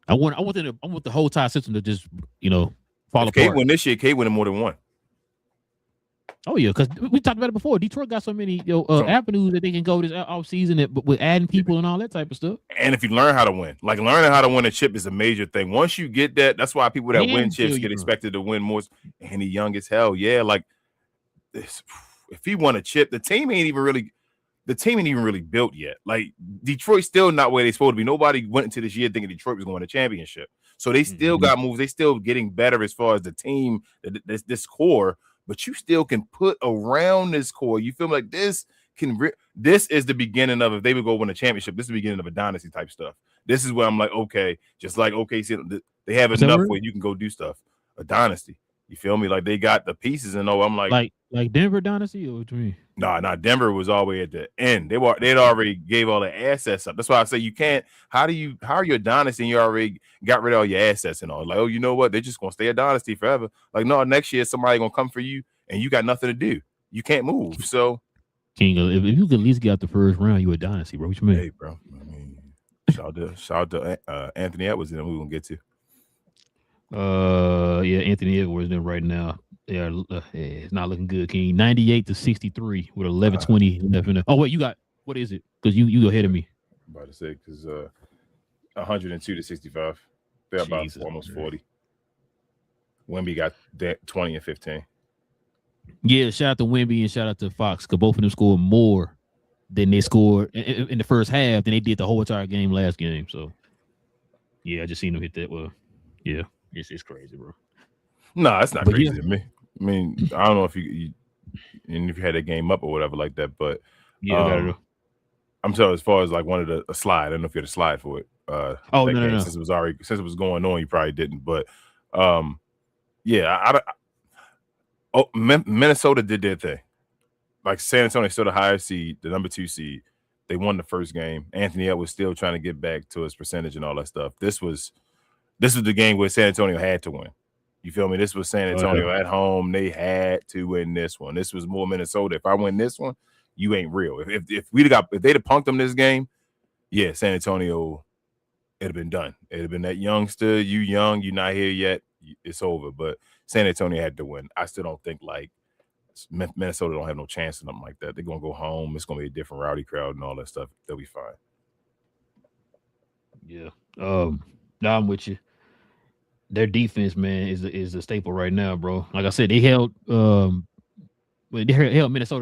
I want the whole entire system to just fall apart. Cade win this year. Cade winning more than one. Oh yeah, because we talked about it before. Detroit got so many avenues that they can go this off season with adding people and all that type of stuff. And if you learn how to win, like learning how to win a chip is a major thing. Once you get that, that's why people that win chips get expected to win more. And he young as hell. Yeah, like this. If he won a chip, the team ain't even really built yet. Like Detroit's still not where they're supposed to be. Nobody went into this year thinking Detroit was going to win a championship. So they still got moves. They still getting better as far as the team, this core. but you still can put around this core. You feel me? Like this this is the beginning of, if they would go win a championship, this is the beginning of a dynasty type stuff. This is where I'm like, okay, just like OKC, they have enough where you can go do stuff. A dynasty. You feel me? Like they got the pieces and all. I'm like Denver dynasty or what you mean? Nah, Denver was all the way at the end. They'd already gave all the assets up. That's why I say you can't. How are you a dynasty and you already got rid of all your assets and all? Like, oh, you know what? They're just gonna stay a dynasty forever. Like, no, next year somebody gonna come for you and you got nothing to do. You can't move. So, King, if you could at least get out the first round, you a dynasty, bro. What you mean? Hey, bro. I mean, shout out to Anthony Edwards, and we're gonna get to. Yeah, Anthony Edwards in right now. Yeah, it's not looking good, King. 98-63 with 11:20 left in the. Oh wait, you got what is it? Because you ahead of me. I'm about to say because 102-65. They're about almost 40. Wemby got that 20 and 15. Yeah, shout out to Wemby and shout out to Fox because both of them scored more than they scored in the first half than they did the whole entire game last game. So yeah, I just seen them hit that. Well, yeah, it's crazy, bro. No, it's not crazy to me. I mean, I don't know if you had a game up or whatever like that, but yeah, I'm telling as far as like wanted a slide. I don't know if you had a slide for it. No. Since it was going on, you probably didn't. But yeah, Minnesota did their thing. Like San Antonio still the higher seed, the number 2 seed. They won the first game. Anthony Edwards still trying to get back to his percentage and all that stuff. This was the game where San Antonio had to win. You feel me? This was San Antonio at home. They had to win this one. This was more Minnesota. If I win this one, you ain't real. If they'd have punked them this game, yeah, San Antonio, it'd have been done. It'd have been that youngster, you young, you not here yet, it's over. But San Antonio had to win. I still don't think like Minnesota don't have no chance or something like that. They're gonna go home. It's gonna be a different rowdy crowd and all that stuff. They'll be fine. Yeah. Now I'm with you. Their defense, man, is a staple right now, bro. Like I said, they held Minnesota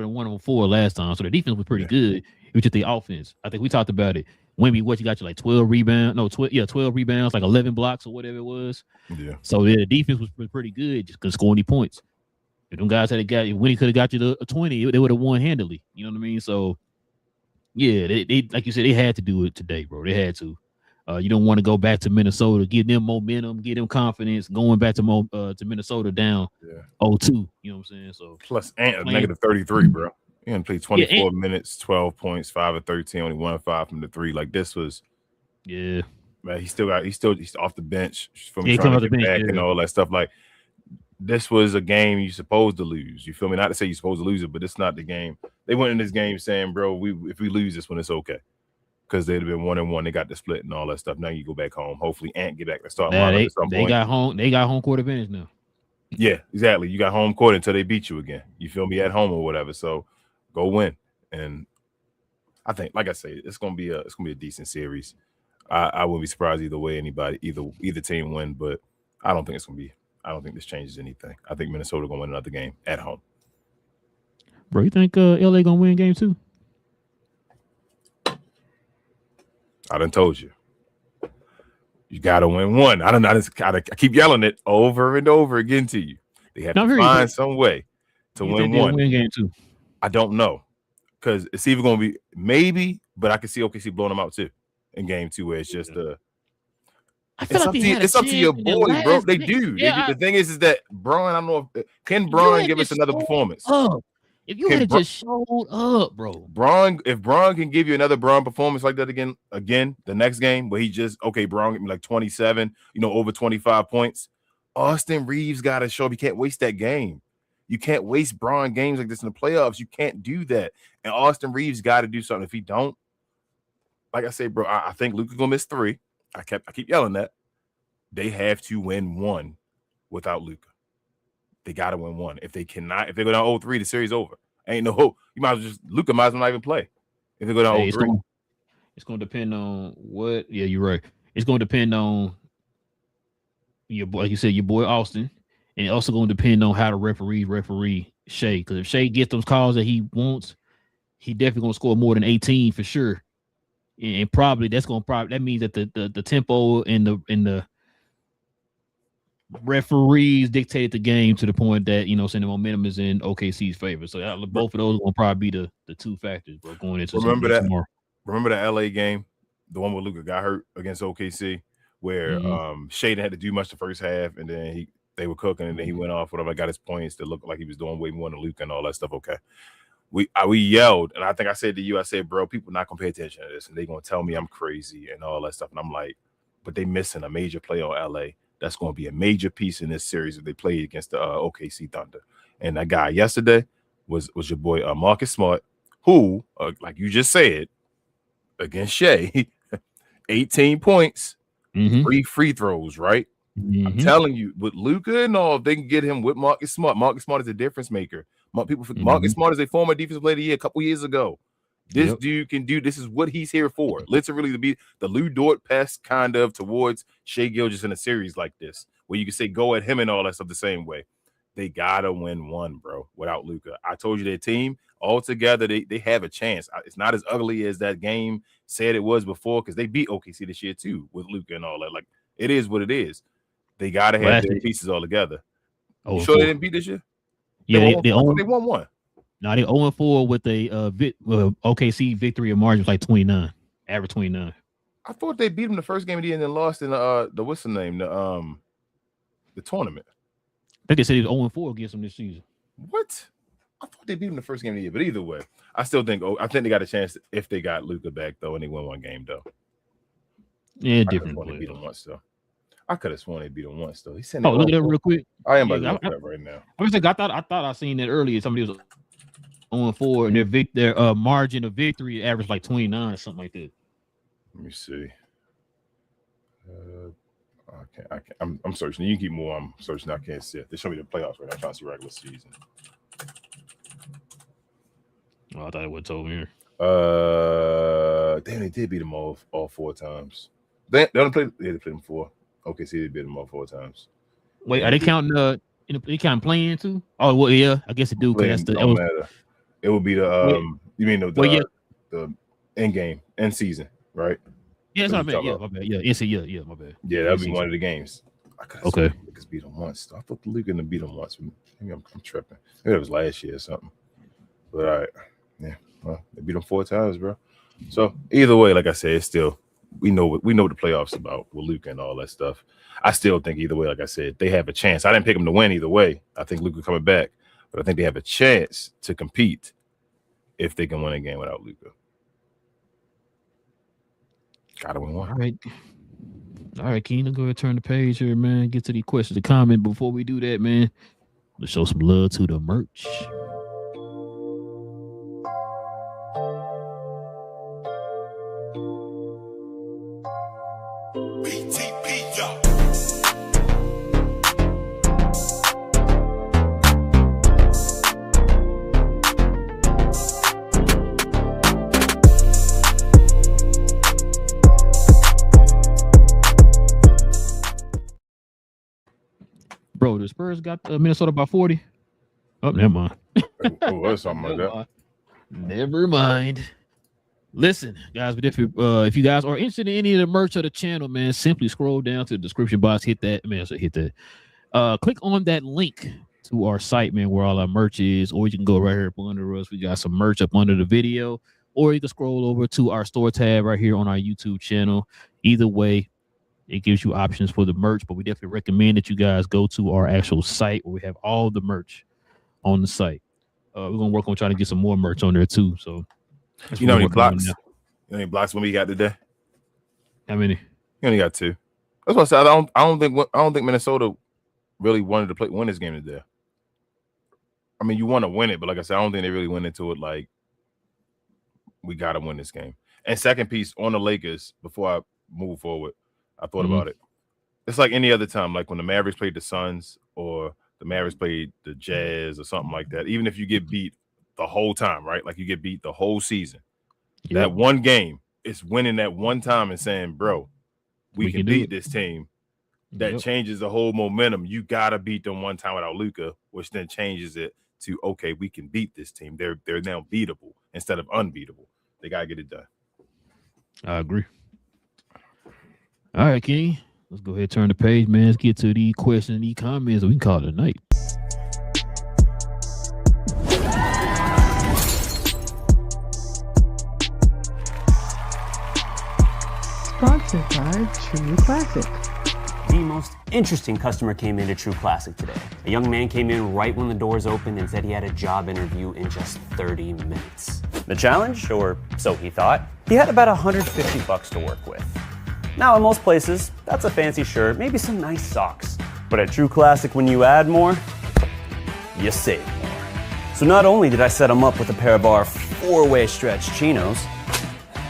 in 1-4 last time, so their defense was pretty good. It was just the offense. I think we talked about it. Wemby, what you got? You like 12 rebounds? No, 12 rebounds, like 11 blocks or whatever it was. Yeah. So the defense was pretty good. Just couldn't score any points. If them guys when he could have got you to 20, they would have won handily. You know what I mean? So yeah, they like you said, they had to do it today, bro. They had to. You don't want to go back to Minnesota, give them momentum, give them confidence, going back to Minnesota down 0-2. You know what I'm saying? So plus negative 33, bro. He only played 24 minutes, 12 points, 5 of 13, only 1 of 5 from the 3. Like this was, man. He's off the bench from trying to get back and all that stuff. Like this was a game you're supposed to lose. You feel me? Not to say you're supposed to lose it, but it's not the game. They went in this game saying, bro, if we lose this one, it's okay. Because they'd have been 1-1, they got the split and all that stuff. Now you go back home. Hopefully, Ant get back to start. They got home court advantage now. Yeah, exactly. You got home court until they beat you again. You feel me? At home or whatever. So go win. And I think, like I say, it's gonna be a decent series. I wouldn't be surprised either way. Either team win, but I don't think it's gonna be. I don't think this changes anything. I think Minnesota gonna win another game at home. Bro, you think LA gonna win game 2? I done told you. You gotta win one. I keep yelling it over and over again to you. They have to find some way to win one. Win game 2. I don't know. Because it's either gonna be maybe, but I can see OKC blowing them out too in game 2 where it's just it's up to your boys, bro. They do. The thing is that Braun, I don't know if can Braun give us another performance. If you had just showed up, bro. If Braun can give you another Braun performance like that again, the next game where he just Braun get me like 27, over 25 points. Austin Reaves got to show up. You can't waste that game. You can't waste Braun games like this in the playoffs. You can't do that. And Austin Reaves got to do something. If he don't, like I say, bro, I think Luka's gonna miss 3. I keep yelling that. They have to win 1 without Luka. They got to win 1. If they go down 0-3, the series over. Ain't no hope. You might as well Luka might as well not even play. If they go down 0-3. It's going to depend on what. Yeah, you're right. It's going to depend on your boy, like you said, your boy Austin. And it's also going to depend on how the referee Shea. Because if Shea gets those calls that he wants, he definitely going to score more than 18 for sure. And probably that means that the tempo and the referees dictated the game to the point that saying the momentum is in OKC's favor. So both of those will probably be the two factors, bro, going into tomorrow. Remember the LA game, the one where Luka got hurt against OKC, where Shea didn't have to do much the first half, and then they were cooking, and then he went off, whatever, got his points to look like he was doing way more than Luka and all that stuff. Okay. We yelled, and I think I said to you, I said, bro, people not gonna pay attention to this, and they're gonna tell me I'm crazy and all that stuff. And I'm like, but they missing a major play on LA. That's gonna be a major piece in this series if they play against the OKC Thunder. And that guy yesterday was your boy Marcus Smart, who, like you just said, against Shea, 18 points, 3 free throws, right? I'm telling you, with Luka and all, if they can get him with Marcus Smart is a difference maker. Marcus Smart is a former defensive player of the year a couple years ago. This dude can do. This is what he's here for. Literally to be the Lou Dort pest kind of towards Shea Gilgeous in a series like this, where you can say go at him and all that stuff the same way. They gotta win one, bro, without Luka. I told you their team all together, they have a chance. It's not as ugly as that game said it was before, because they beat OKC this year too with Luka and all that. Like, it is what it is. They gotta have their pieces all together. You sure they didn't beat this year? Yeah, they won one. No, they 0-4 with a OKC victory of margin was like 29, average 29. I thought they beat them the first game of the year and then lost in the what's the name, the tournament. I think they said he was 0-4 against them this season. What? I thought they beat them the first game of the year, but either way, I think they got a chance if they got Luka back though, and they won one game though. Yeah, different. They beat them once though. I could have sworn they beat him once though. He said, look at that real quick. I am about to look at that right now. I thought I seen that earlier. Somebody was 0-4 and their margin of victory averaged like 29 or something like that. Let me see. I'm searching. You can keep more. I'm searching. I can't see it. They show me the playoffs right now. I'm trying to see regular season. Oh, I thought it would told me here. Damn, they did beat them all 4 times. They only played. They played them 4. Okay, see, they beat them all 4 times. Wait, are they counting they counting playing too? Oh well, yeah, I guess it do. That's matter. It would be the you mean the end game, end season, right? Yeah, that's what I meant. Yeah, my bad. Yeah, my bad. Yeah, that'd be one of the games. Okay. Because beat them once. I thought the league gonna beat them once. Maybe I'm tripping. Maybe it was last year or something. But all right, yeah. Well, they beat them 4 times, bro. So either way, like I said, it's still we know what the playoffs about with Luka and all that stuff. I still think either way, like I said, they have a chance. I didn't pick them to win either way. I think Luka coming back, but I think they have a chance to compete if they can win a game without Luka. Gotta win one. All right, King, let's go ahead and turn the page here, man. Get to the questions to comment. Before we do that, man, let's show some love to the merch. Bro, the Spurs got Minnesota by 40. Oh, never mind. That's something like that. Never mind. Listen, guys, but if you guys are interested in any of the merch of the channel, man, simply scroll down to the description box, hit that. Click on that link to our site, man, where all our merch is, or you can go right here up under us. We got some merch up under the video, or you can scroll over to our store tab right here on our YouTube channel. Either way, it gives you options for the merch, but we definitely recommend that you guys go to our actual site where we have all the merch on the site. We're gonna work on trying to get some more merch on there too. So, you know how many blocks? You know how many blocks when we got today? How many? You only got 2. That's what I said. I don't think Minnesota really wanted to win this game today. I mean, you want to win it, but like I said, I don't think they really went into it like we got to win this game. And second piece on the Lakers, before I move forward, I thought about it. It's like any other time, like when the Mavericks played the Suns or the Mavericks played the Jazz or something like that. Even if you get beat the whole time, right? Like you get beat the whole season. Yep. That one game is winning that one time and saying, bro, we can beat this team. That changes the whole momentum. You got to beat them one time without Luka, which then changes it to, okay, we can beat this team. They're now beatable instead of unbeatable. They got to get it done. I agree. All right, King. let's go ahead and turn the page, man. Let's get to the questions and the comments. We can call it a night. Sponsored by True Classic. The most interesting customer came into True Classic today. A young man came in right when the doors opened and said he had a job interview in just 30 minutes. The challenge, or so he thought, he had about $150 to work with. Now, in most places, that's a fancy shirt, maybe some nice socks. But at True Classic, when you add more, you save more. So not only did I set him up with a pair of our 4-way stretch chinos,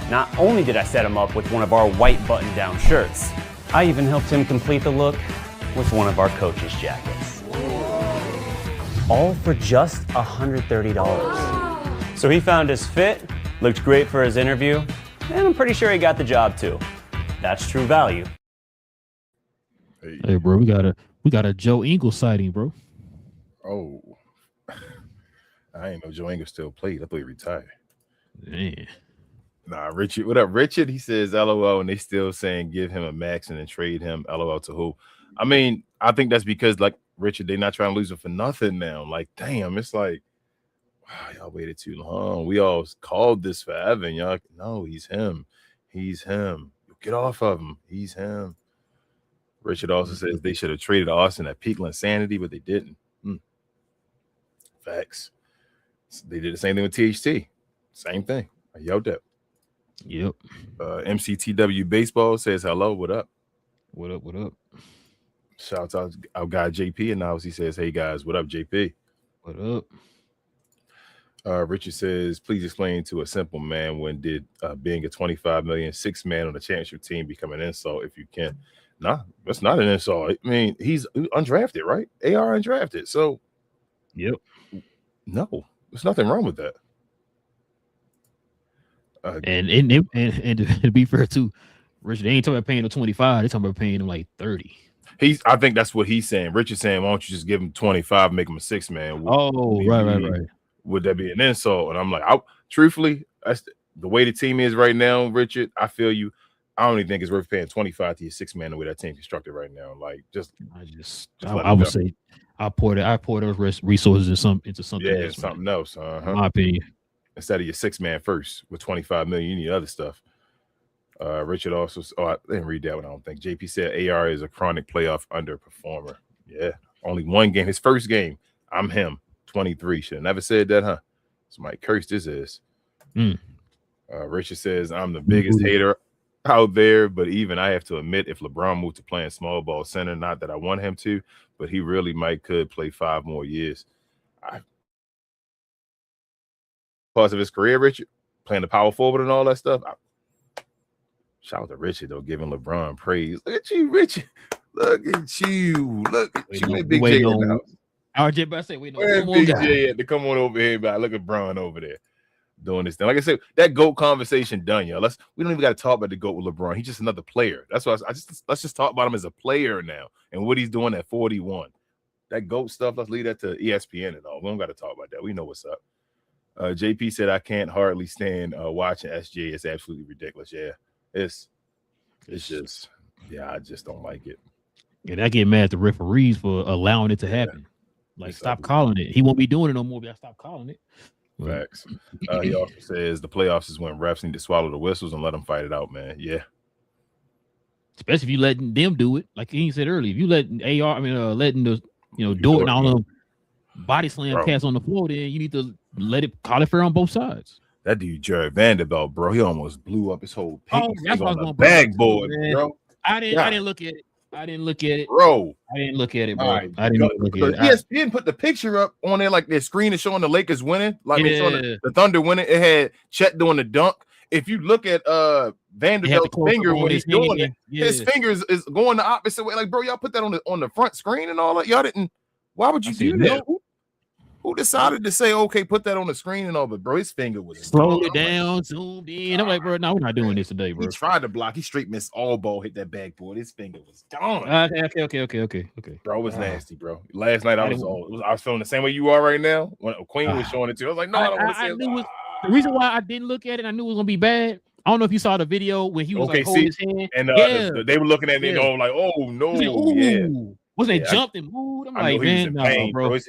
not only did I set him up with one of our white button-down shirts, I even helped him complete the look with one of our coach's jackets. All for just $130. So he found his fit, looked great for his interview, and I'm pretty sure he got the job too. That's true value. Hey, bro, we got a Joe Ingles sighting, bro. Oh, I ain't know Joe Ingles still played. I thought he retired. Man. Nah, Richard. What up, Richard? He says, LOL, and they still saying give him a max and then trade him. LOL to who? I mean, I think that's because, like, Richard, they're not trying to lose him for nothing now. Like, damn, it's like, wow, y'all waited too long. We all called this forever, and y'all, no, he's him. He's him. Get off of him. He's him. Richard also says they should have traded Austin at peak insanity, but they didn't. Facts. They did the same thing with THT. Same thing. I yelled at. Yep. MCTW Baseball says hello. What up? What up? What up? Shouts out our guy JP, and now he says, "Hey guys, what up, JP? What up?" Richard says, "Please explain to a simple man when did being a 25 million six man on a championship team become an insult? If you can, nah, that's not an insult. I mean, he's undrafted, right? AR undrafted, so yep. No, there's nothing wrong with that." And to be fair too, Richard, they ain't talking about paying him 25. They talking about paying him like 30. I think that's what he's saying. Richard's saying, why don't you just give him 25, make him a six man? Right. Would that be an insult? And I'm like, truthfully, that's the way the team is right now, Richard. I feel you. I don't even think it's worth paying 25 to your six man the way that team constructed right now. Like, I would say I pour those resources into something else. Something else. In my opinion. Instead of your six man first with 25 million, you need other stuff. Richard also, I didn't read that one. I don't think. JP said AR is a chronic playoff underperformer. Yeah, only one game. His first game. I'm him. 23. Should have never said that, huh? Somebody cursed his ass. Richard says I'm the biggest hater out there, but even I have to admit, if LeBron moved to playing small ball center, not that I want him to, but he really could play 5 more years. Parts of his career, Richard, playing the power forward and all that stuff. Shout out to Richard, though, giving LeBron praise. Look at you, Richard. Look at you. Big J in the house. RJ, but I say, wait, no, Big J had to come on over here, but look at Bron over there doing this thing. Like I said, that GOAT conversation done, y'all. We don't even got to talk about the GOAT with LeBron. He's just another player. That's why let's just talk about him as a player now and what he's doing at 41. That GOAT stuff, let's leave that to ESPN and all. We don't got to talk about that. We know what's up. JP said, I can't hardly stand watching SJ. It's absolutely ridiculous. Yeah, it's just, I just don't like it. And I get mad at the referees for allowing it to happen. Like, stop calling it. He won't be doing it no more, but I stop calling it. Facts. He also says the playoffs is when refs need to swallow the whistles and let them fight it out, man. Yeah. Especially if you letting them do it. Like he said earlier, if you letting letting the, do it and all them body slam cats on the floor, then you need to call it fair on both sides. That dude, Jared Vanderbilt, bro, he almost blew up his whole that's what I was going backboard, bro. I didn't look at it. I didn't look at it, bro. I didn't look at it, bro. Right. I didn't look at it. ESPN put the picture up on there, like their screen is showing the Lakers winning, like the Thunder winning. It had Chet doing the dunk. If you look at Vanderbilt's finger when he's doing it, his fingers is going the opposite way. Like, bro, y'all put that on the front screen and all that. Y'all didn't. Why would you do that? Who decided to say, okay, put that on the screen and all? But bro, his finger was slowed it down, zoomed in. I'm like, bro, no, we're not doing this today, bro. He tried to block. He straight missed all ball, hit that backboard. His finger was gone. Okay. Bro, it was nasty, bro. Last night I was feeling the same way you are right now. When Queen was showing it to you, I was like, no, I don't want to say it. The reason why I didn't look at it, I knew it was gonna be bad. I don't know if you saw the video when he was like Okay, holding see, his hand. and Yeah, they were looking at me yeah. all like, "Oh no, He's like, yeah." ooh. Wasn't it Yeah, jumped and moved? I'm I know like, he was man, in no, pain, bro. bro.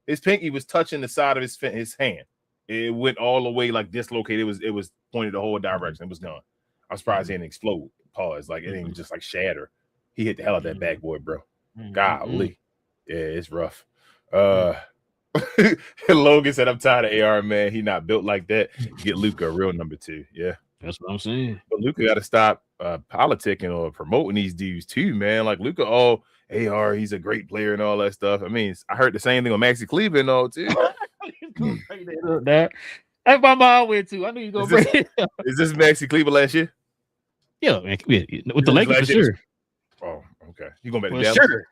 His pinky was touching the side of his hand. It went all the way like dislocated. It was pointed the whole direction. It was gone. I'm surprised it didn't explode. Pause. Like it didn't just like shatter. He hit the hell out that bad boy, bro. Golly. Yeah, it's rough. Logan said, I'm tired of AR, man. He not built like that. Get Luka a real number 2. Yeah. That's what I'm saying. But Luka got to stop politicking or promoting these dudes too, man. Like Luka, AR, he's a great player and all that stuff. I mean, I heard the same thing on Maxi Cleveland and all too. That's my mind went to. I knew you gonna bring it up. Is this Maxi Cleveland last year? Yeah, man. With the Lakers for sure. Oh, okay. You going back to For Dallas? sure.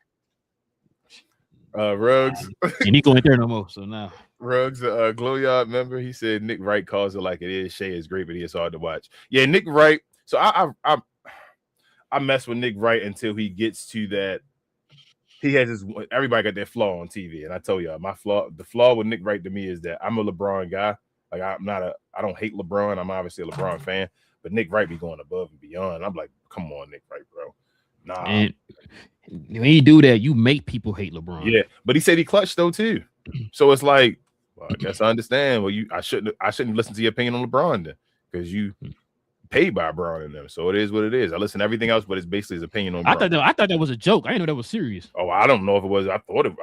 Ruggs. And he going there no more. So now Ruggs, Glow Yard member, he said Nick Wright calls it like it is. Shea is great, but he is hard to watch. Yeah, Nick Wright. So I mess with Nick Wright until he gets to that. He has his. Everybody got that flaw on TV, and I tell y'all, the flaw with Nick Wright to me is that I'm a LeBron guy. Like I don't hate LeBron. I'm obviously a LeBron fan, but Nick Wright be going above and beyond. I'm like, come on, Nick Wright, bro. Nah. And when you do that, you make people hate LeBron. Yeah, but he said he clutched though too. So it's like, well, I guess I understand. Well, I shouldn't listen to your opinion on LeBron then, because you paid by LeBron and them. So it is what it is. I listen to everything else, but it's basically his opinion on. I thought that was a joke. I didn't know that was serious. Oh, I don't know if it was. I thought it.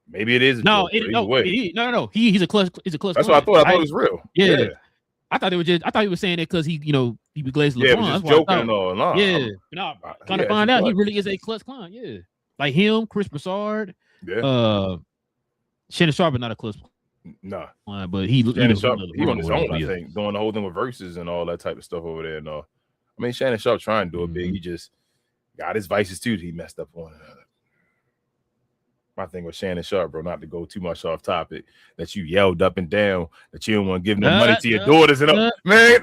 Maybe it is. No, no. He's a clutch. He's a clutch. That's what I thought. I thought it was real. Yeah. I thought he was saying that because he be glazed LeBron. Yeah, it was just joking and all. No, yeah, trying to find out he really is a clutch client. Yeah, like him, Chris Broussard. Yeah. Shannon Sharp is not a clutch. Nah, but he Sharp, he on his own. I think doing the whole thing with verses and all that type of stuff over there. And all. I mean, Shannon Sharp trying to do it big. He just got his vices too. He messed up on. My thing with Shannon Sharp, bro, not to go too much off topic, that you yelled up and down that you don't want to give no money to your daughters and all. Man,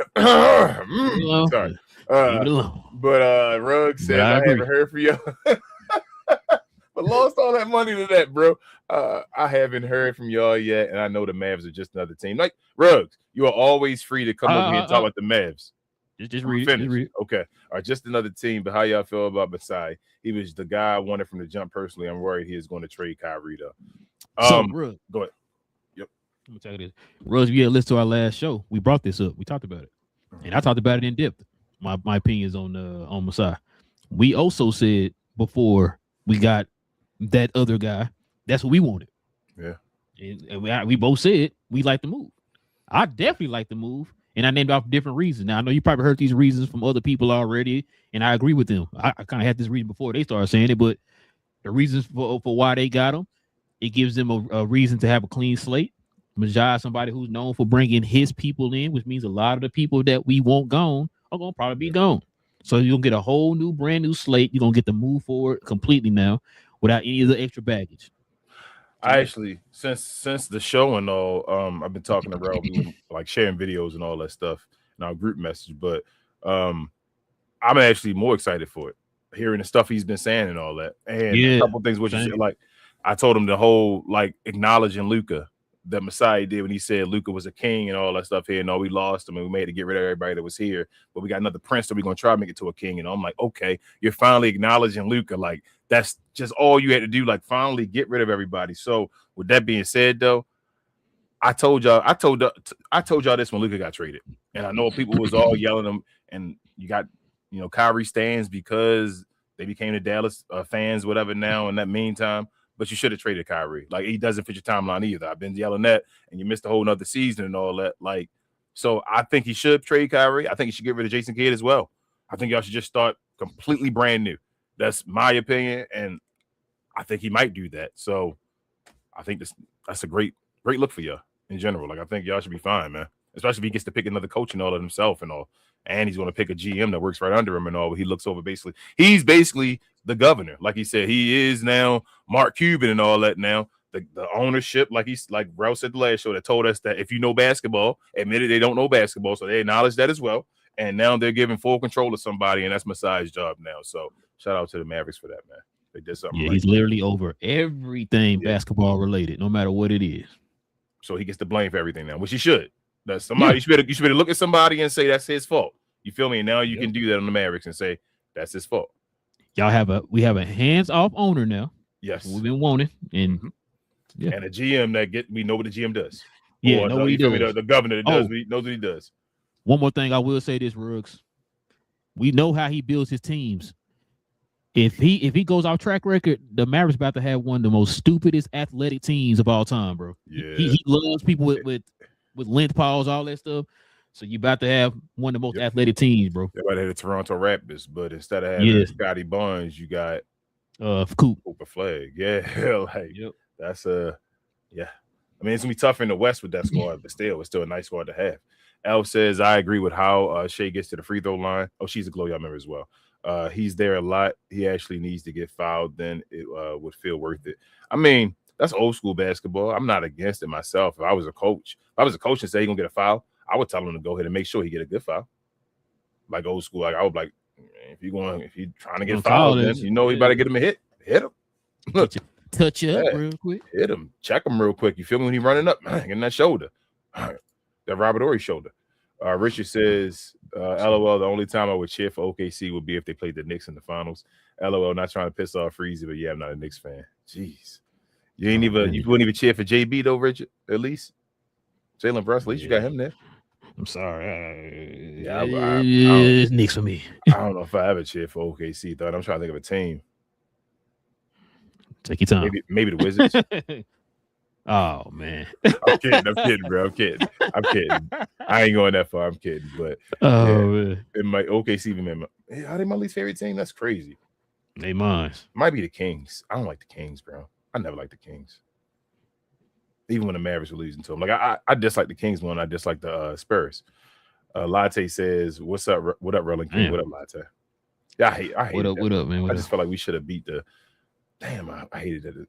sorry. But Rugg says I haven't heard from y'all. But lost all that money to that, bro. I haven't heard from y'all yet, and I know the Mavs are just another team. Like Ruggs, you are always free to come over here and talk about the Mavs. Just read it. Okay. All right, just another team, but how y'all feel about Masai? He was the guy I wanted from the jump personally. I'm worried he is going to trade Kyrie though. Ruggs, go ahead. Yep. Let me tell you this. Ruggs, you had listened to our last show. We brought this up. We talked about it. And I talked about it in depth. My opinions on Masai. We also said before we got that other guy, that's what we wanted. Yeah. And we both said we like the move. I definitely like the move. And I named off different reasons. Now, I know you probably heard these reasons from other people already, and I agree with them. I kind of had this reason before they started saying it, but the reasons for why they got him, it gives them a reason to have a clean slate. Majai is somebody who's known for bringing his people in, which means a lot of the people that we want gone are going to probably be gone. So you're going to get a whole new, brand new slate. You're going to get to move forward completely now without any of the extra baggage. I actually, since the show and all, I've been talking to Relle, like sharing videos and all that stuff in our group message. But I'm actually more excited for it, hearing the stuff he's been saying and all that. And a couple things which is like, I told him the whole like acknowledging Luka that Masai did when he said Luka was a king and all that stuff here. No, we lost him and we made to get rid of everybody that was here, but we got another prince that we're gonna try to make it to a king. And I'm like, okay, you're finally acknowledging Luka. Like that's just all you had to do. Like finally get rid of everybody. So with that being said, though, I told y'all this when Luka got traded, and I know people was all yelling him. And you got Kyrie stands because they became the Dallas fans, whatever. Now in that meantime. But you should have traded Kyrie. Like, he doesn't fit your timeline either. I've been yelling that, and you missed a whole nother season and all that. Like, so I think he should trade Kyrie. I think he should get rid of Jason Kidd as well. I think y'all should just start completely brand new. That's my opinion, and I think he might do that. So I think that's a great look for y'all in general. Like, I think y'all should be fine, man. Especially if he gets to pick another coach and all of himself and all. And he's going to pick a GM that works right under him and all. But he looks over he's basically the governor. Like he said, he is now Mark Cuban and all that now. The ownership, like Relle said the last show, that told us that if you know basketball, admitted they don't know basketball. So they acknowledge that as well. And now they're giving full control to somebody, and that's Masai's job now. So shout out to the Mavericks for that, man. They did something right. He's literally over everything basketball related, no matter what it is. So he gets the blame for everything now, which he should. That somebody you should better look at somebody and say that's his fault. You feel me? And now you can do that on the Mavericks and say that's his fault. We have a hands-off owner now. Yes. We've been wanting. And and a GM that we know what the GM does. Yeah, or know what he does. The governor that knows what he does. One more thing I will say this, Ruggs. We know how he builds his teams. If he goes off track record, the Mavericks about to have one of the most stupidest athletic teams of all time, bro. Yeah. He loves people with length paws, all that stuff. So you about to have one of the most athletic teams, bro. Everybody had the Toronto Raptors, but instead of having Scotty Barnes, you got Cooper Flag. Yeah, that's I mean, it's gonna be tough in the West with that squad, but it's still a nice squad to have. Al says, I agree with how Shea gets to the free throw line. Oh, she's a glow y'all member as well. He's there a lot. He actually needs to get fouled, then it would feel worth it. I mean, that's old school basketball. I'm not against it myself. If I was a coach and say he's gonna get a foul, I would tell him to go ahead and make sure he get a good foul. Like old school, like I would like, if you're trying to get fouled, then you know he better get him a hit. Hit him. Touch you up real quick. Hit him. Check him real quick. You feel me when he running up? Getting that shoulder. That Robert Horry shoulder. Richard says, LOL, the only time I would cheer for OKC would be if they played the Knicks in the finals. LOL, not trying to piss off Freezy, but yeah, I'm not a Knicks fan. Jeez. You wouldn't even cheer for JB though, Richard, at least? Jalen Brunson, at least you got him there. I'm sorry. It's Knicks for me. I don't know if I ever cheer for OKC, though. I'm trying to think of a team. Take your time. Maybe the Wizards. Oh man. I'm kidding, bro. I'm kidding. I ain't going that far. I'm kidding. But man. It might OKC even are they my least favorite team? That's crazy. They mine. Might be the Kings. I don't like the Kings, bro. I never liked the Kings. Even when the Mavericks were losing to them. Like I dislike the Kings more than I dislike the Spurs. Latte says, "What's up? What up, Relle and King? What up, Latte?" Yeah, I hate what up, man? I just felt like we should have beat the. Damn, I hated that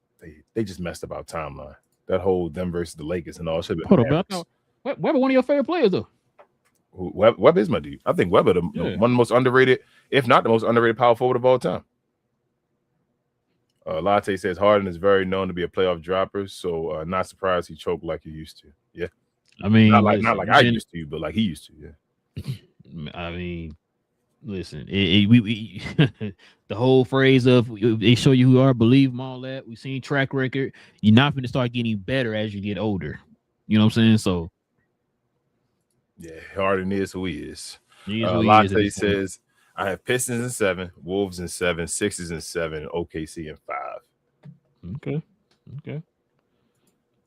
they just messed up our timeline. That whole them versus the Lakers and all should have been. Hold on, Webber, one of your favorite players though. Webb is my dude. I think Webber one of the most underrated, if not the most underrated power forward of all time. Latte says Harden is very known to be a playoff dropper, so not surprised he choked like he used to. Yeah, I mean, not like I used to, but like he used to. Yeah, I mean, listen, we the whole phrase of they show you who you are, believe them, all that. We've seen track record. You're not going to start getting better as you get older. You know what I'm saying? So, yeah, Harden is who he is. Latte says, I have Pistons in 7, Wolves in 7, Sixers in 7, OKC in 5. Okay.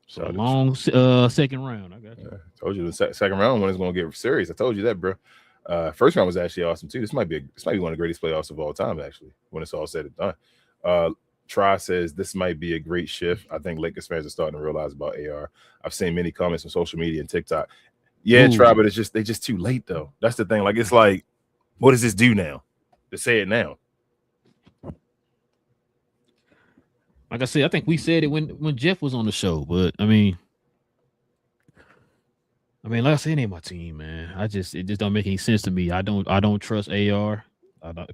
So a long second round. I got you. I told you the second round one is going to get serious. I told you that, bro. First round was actually awesome too. This might be one of the greatest playoffs of all time, actually, when it's all said and done. Try says this might be a great shift. I think Lakers fans are starting to realize about AR. I've seen many comments on social media and TikTok. Yeah, Try, but they just too late though. That's the thing. Like it's like, what does this do now? To say it now. Like I said, I think we said it when Jeff was on the show, but I mean, like I said, it ain't my team, man. It just don't make any sense to me. I don't trust AR.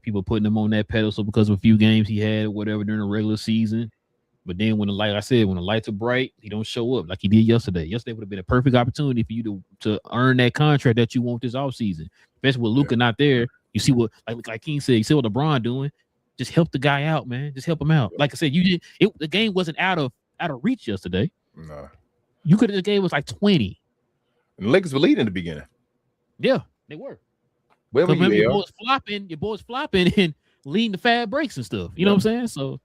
People putting him on that pedestal because of a few games he had or whatever during the regular season. But then when the lights are bright, he don't show up like he did yesterday. Yesterday would have been a perfect opportunity for you to earn that contract that you want this offseason. Especially with Luka not there. You see what like King said, you see what LeBron doing. Just help the guy out, man. Just help him out. Like I said, the game wasn't out of reach yesterday. No. You could have the game was like 20. And the Lakers were leading in the beginning. Yeah, they were. Where were you, your boys flopping and leading the fast breaks and stuff. You know what I'm saying? So,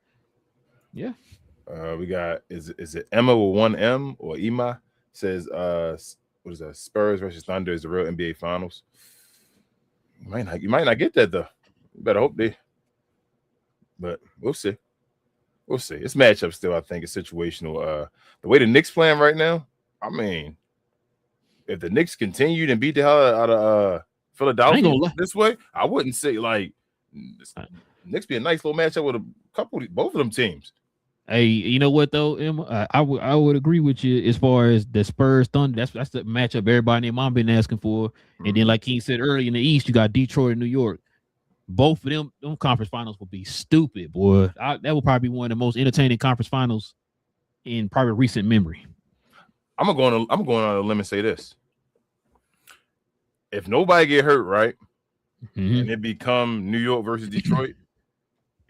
yeah. We got is it Emma with one M or Ema says what is that? Spurs versus Thunder is the real NBA Finals. You might not get that though. You better hope they. But we'll see. It's matchup still. I think it's situational. The way the Knicks playing right now, I mean. If the Knicks continued and beat the hell out of Philadelphia this way, I wouldn't say like Knicks be a nice little matchup with both of them teams. Hey, you know what though, Emma? I would agree with you as far as the Spurs Thunder. That's the matchup everybody and mom been asking for. Mm-hmm. And then, like King said earlier, in the East, you got Detroit and New York. Both of them conference finals will be stupid, boy. That will probably be one of the most entertaining conference finals in probably recent memory. I'm going on a limb and say this. if nobody get hurt, right, Mhm. and it become New York versus Detroit,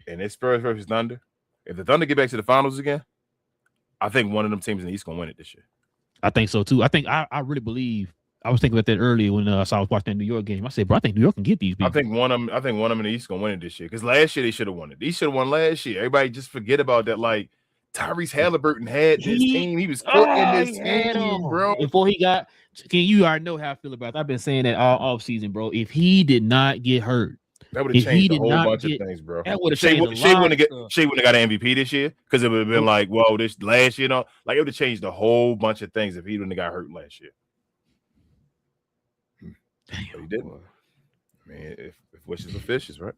and it's Spurs versus Thunder, if the Thunder get back to the finals again, I think one of them teams in the East gonna win it this year. I think so too. I really believe. I was thinking about that earlier when I was watching that New York game. I said, bro, I think New York can get these people. I think one of them in the East gonna win it this year. Because last year they should have won it. They should have won last year. Everybody just forget about that. Like Tyrese Halliburton had this team. He was cooking this team, bro. Before he got, you already know how I feel about it. I've been saying that all off season, bro. If he did not get hurt, that would have changed a whole bunch of things, bro. That would have Shea changed. Shea wouldn't have got an MVP this year because it would have been like, whoa, this last year, like it would have changed a whole bunch of things if he wouldn't have got hurt last year. But he didn't. I mean, if wishes were fishes, right?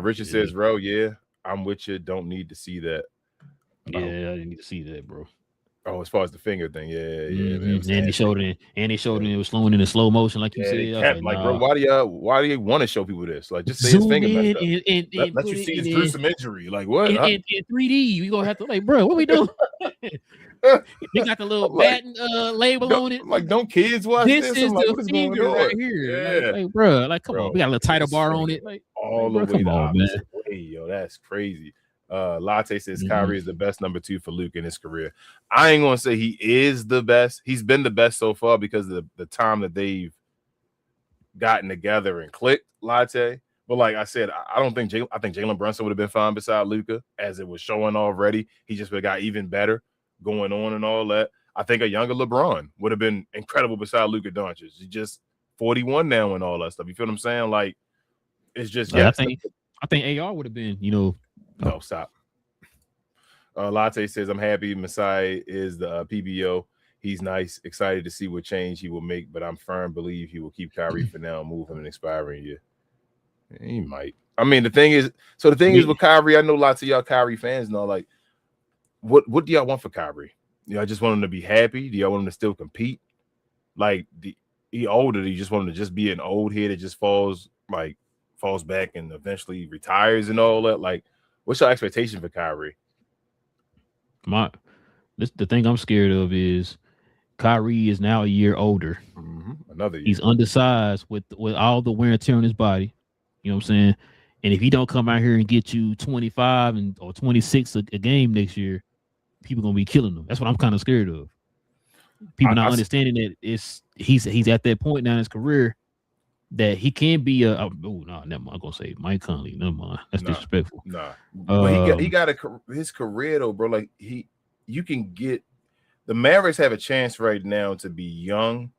Richard says, bro, yeah, I'm with you. Don't need to see that. Yeah, I didn't need to see that, bro. Oh, as far as the finger thing, yeah. Mm-hmm. And they showed it, it was slowing in the slow motion, like you said. Like, bro, why do you want to show people this? Like, just say his finger messed up. Let you see his gruesome injury. Like, what? In 3D, we gonna have to, like, bro, what we doing? They got the little patent label on it. Like, don't kids watch this? This is like, the finger right here. Yeah. Like, bro, like, come on, we got a little tighter bar on it. Like, all the way the opposite way, yo, that's crazy. Latte says Kyrie is the best number 2 for Luke in his career. I ain't gonna say he is the best. He's been the best so far because of the time that they've gotten together and clicked. Latte, but like I said, I think Jalen Brunson would have been fine beside Luka, as it was showing already. He just would have got even better going on and all that. I think a younger LeBron would have been incredible beside Luka Doncic. He's just 41 now and all that stuff. You feel what I'm saying? Like, it's just I think AR would have been, No, stop. Latte says, I'm happy Masai is the PBO. He's nice, excited to see what change he will make, but I'm firm believe he will keep Kyrie for now and move him in expiring year. He might. I mean, the thing is with Kyrie, I know lots of y'all Kyrie fans know, like, what do y'all want for Kyrie? Y'all just want him to be happy? Do y'all want him to still compete? Like, he older, do you just want him to just be an old head that just falls back and eventually retires and all that? Like, what's your expectation for Kyrie? The thing I'm scared of is Kyrie is now a year older. Another year. He's undersized with all the wear and tear on his body. You know what I'm saying? And if he don't come out here and get you 25 or 26 a game next year, people gonna be killing him. That's what I'm kind of scared of. People not understanding that he's at that point now in his career that he can be never mind. I'm gonna say Mike Conley. Never mind. That's disrespectful. But he got his career though, bro. Like you can get the Mavericks have a chance right now to be young,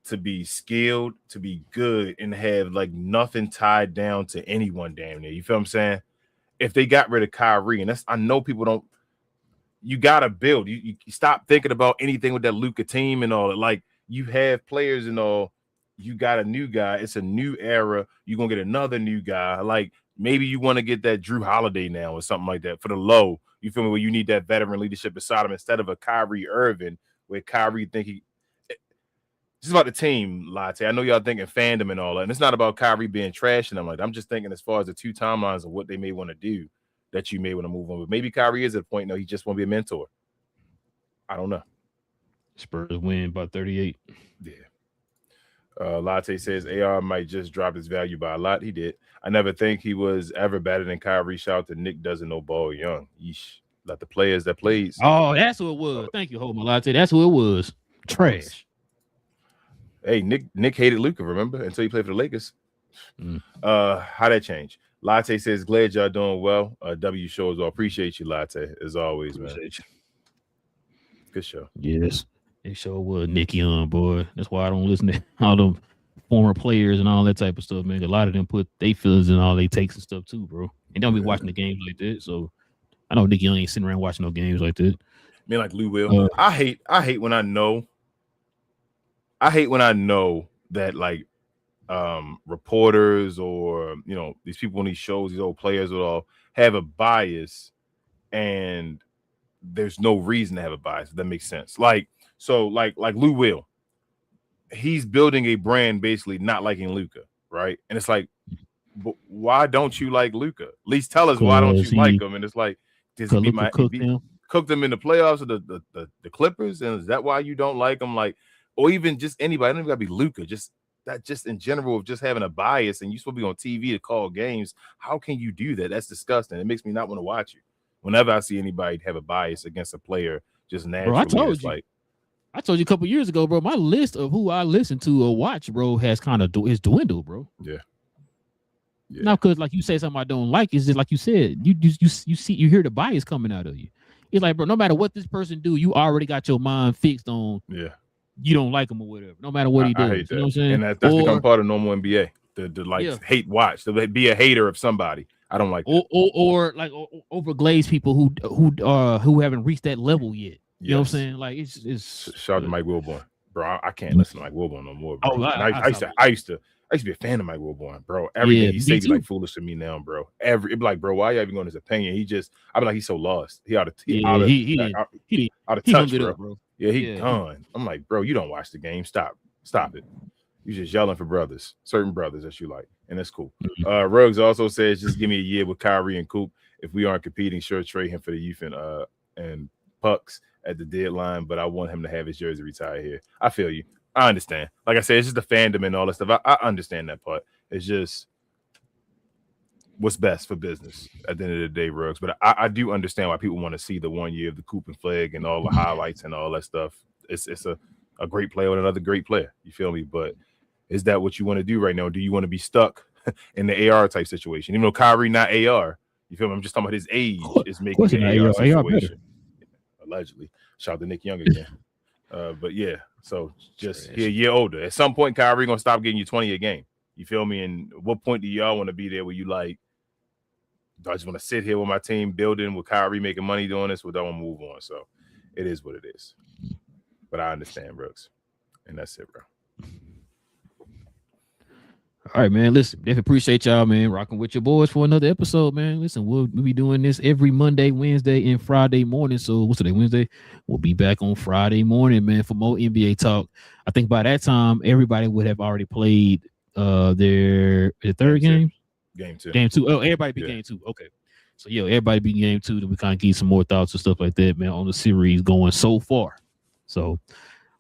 to be skilled, to be good, and have like nothing tied down to anyone damn near. You feel what I'm saying? If they got rid of Kyrie, and I know people don't. You gotta build. You stop thinking about anything with that Luka team and all that. Like, you have players and all. You got a new guy. It's a new era. You're gonna get another new guy. Like, maybe you want to get that Drew Holiday now or something like that for the low. You feel me? Where you need that veteran leadership beside him instead of a Kyrie Irving, where Kyrie think it's about the team, Latte. I know y'all thinking fandom and all that, and it's not about Kyrie being trash and I'm like, I'm just thinking as far as the two timelines of what they may want to do that you may want to move on. But maybe Kyrie is at a point, no, he just want to be a mentor. I don't know. Spurs win by 38. Yeah. Latte says AR might just drop his value by a lot. He did. I never think he was ever better than Kyrie. Shout out to Nick doesn't know ball young. Yeesh. Let the players that plays. Oh, that's who it was. Thank you, Homer Latte. That's who it was. Trash. Hey, Nick hated Luka, remember? Until he played for the Lakers. How that change? Latte says, glad y'all doing well. W show as well. Appreciate you, Latte, as always, man. Good show. Yes. It sure was Nicky on, boy. That's why I don't listen to all them former players and all that type of stuff, man. A lot of them put their feelings and all they takes and stuff too, bro. And don't be watching the games like that. So I know Nicky Young ain't sitting around watching no games like that. I mean, like Lou Will. I hate when I know that like reporters or these people on these shows, these old players will all have a bias, and there's no reason to have a bias. If that makes sense. Like Lou Will, he's building a brand basically not liking Luka, right? And it's like, but why don't you like Luka? At least tell us why don't you like him? And it's like, does he cook them in the playoffs of the Clippers? And is that why you don't like him? Like, or even just anybody, I don't even gotta be Luka. Just that just in general of just having a bias, and you're supposed to be on TV to call games. How can you do that? That's disgusting. It makes me not want to watch you. Whenever I see anybody have a bias against a player, just naturally, it's like. I told you a couple years ago, bro. My list of who I listen to or watch, bro, has kind of is dwindled, bro. Yeah. Not because like you say something I don't like. It's just like you said, you hear the bias coming out of you. It's like, bro, no matter what this person do, you already got your mind fixed on. Yeah. You don't like him or whatever. No matter what he does, I hate that. You know what I'm saying? And that's become part of normal NBA. The hate watch, to be a hater of somebody. I don't like that. Or like overglaze people who haven't reached that level yet. You know what I'm saying? Like it's shout out to Mike Wilborn, bro. I can't listen to Mike Wilborn no more, bro. I used to be a fan of Mike Wilborn, bro. Everything he said be like foolish to me now, bro. It'd be like, bro, why are you even going his opinion? I'd be like, he's so lost. He out of touch, bro. Yeah, he gone. I'm like, bro, you don't watch the game. Stop it. You just yelling for certain brothers that you like, and that's cool. Ruggs also says, just give me a year with Kyrie and Coop. If we aren't competing, sure, trade him for the youth and pucks at the deadline, but I want him to have his jersey retired here. I feel you. I understand. Like I said, it's just the fandom and all that stuff. I understand that part. It's just what's best for business at the end of the day, Ruggs. But I do understand why people want to see the 1 year of the Coop and Flag and all the highlights and all that stuff. It's a great player with another great player. You feel me? But is that what you want to do right now? Do you want to be stuck in the AR type situation? Even though Kyrie not AR, you feel me? I'm just talking about his age is making the AR situation. Allegedly. Shout out to Nick Young again. But yeah, so just a year older. At some point, Kyrie gonna stop getting you 20 a game. You feel me? And what point do y'all want to be there where you like, do I just want to sit here with my team building with Kyrie making money doing this, or do I want to move on? So it is what it is. But I understand, Brooks. And that's it, bro. All right, man. Listen, definitely appreciate y'all, man, rocking with your boys for another episode, man. Listen, we'll be doing this every Monday, Wednesday, and Friday morning. So what's today, Wednesday? We'll be back on Friday morning, man, for more NBA talk. I think by that time, everybody would have already played their third game. Game two. Oh, everybody be game two. Okay. So everybody be game two. Then we kind of give some more thoughts and stuff like that, man, on the series going so far. So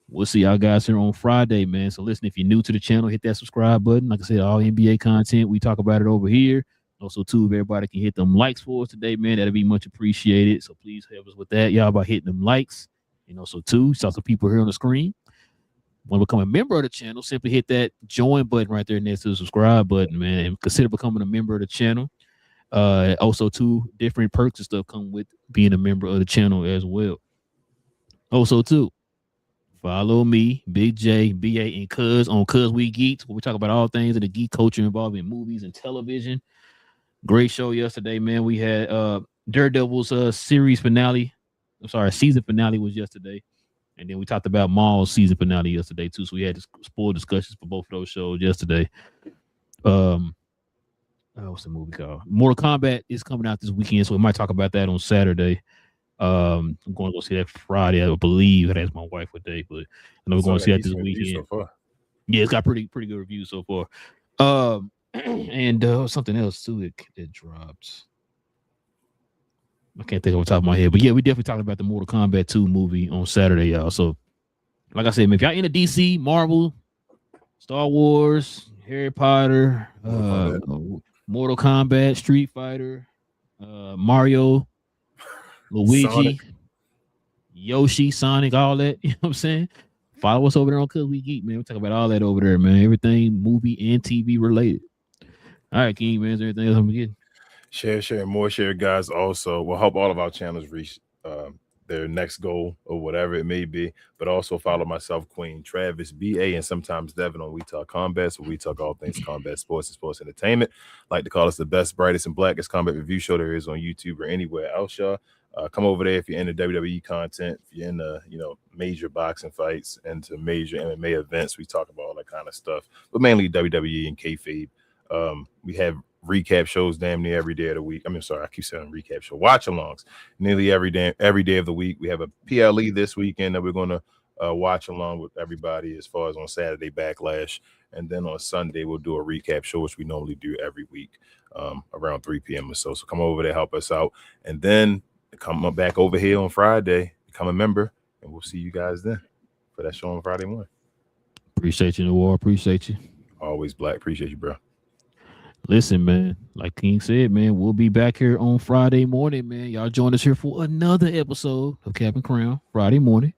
we'll see y'all guys here on Friday, man. So listen, if you're new to the channel, hit that subscribe button. Like I said, all NBA content, we talk about it over here. Also, too, if everybody can hit them likes for us today, man, that'd be much appreciated. So please help us with that, y'all, by hitting them likes. And also, too, saw some people here on the screen. Want to become a member of the channel, simply hit that join button right there next to the subscribe button, man, and consider becoming a member of the channel. Also, too, different perks and stuff come with being a member of the channel as well. Also, too, follow me, Big J, BA, and Cuz on Cuz We Geeks, where we talk about all things in the geek culture involving movies and television. Great show yesterday, man. We had Daredevil's series finale. I'm sorry, season finale was yesterday. And then we talked about Maul's season finale yesterday, too. So we had spoiled discussions for both of those shows yesterday. What's the movie called? Mortal Kombat is coming out this weekend, so we might talk about that on Saturday. I'm going to go see that Friday, I believe. That's my wife with day, but I know we're going to see that this weekend. So yeah, it's got pretty good reviews so far. And something else too that drops. I can't think off the top of my head, but yeah, we definitely talking about the Mortal Kombat 2 movie on Saturday, y'all. So, like I said, man, if y'all into DC, Marvel, Star Wars, Harry Potter, Mortal Kombat, Street Fighter, Mario, Luigi, Sonic. Yoshi, Sonic, all that, you know what I'm saying? Follow us over there on Cuz We Geek, man. We talk about all that over there, man. Everything movie and TV related. All right, King, man. Is there anything else I'm getting? Share, more share, guys. Also, will help all of our channels reach their next goal or whatever it may be. But also follow myself, Queen, Travis, BA, and sometimes Devin on We Talk Combat. So we talk all things combat sports and sports entertainment. Like to call us the best, brightest, and blackest combat review show there is on YouTube or anywhere else, y'all. Come over there if you're into WWE content, if you're into major boxing fights, into major MMA events. We talk about all that kind of stuff, but mainly WWE and kayfabe. We have recap shows damn near every day of the week. I keep saying recap show, watch alongs nearly every day of the week. We have a PLE this weekend that we're going to watch along with everybody as far as on Saturday Backlash, and then on Sunday we'll do a recap show, which we normally do every week around 3 p.m. or so. So come over there, help us out, and then come back over here on Friday, become a member, and we'll see you guys then for that show on Friday morning. Appreciate you, Noir. Appreciate you. Always Black. Appreciate you, bro. Listen, man, like King said, man, we'll be back here on Friday morning, man. Y'all join us here for another episode of Cap and Crown Friday morning.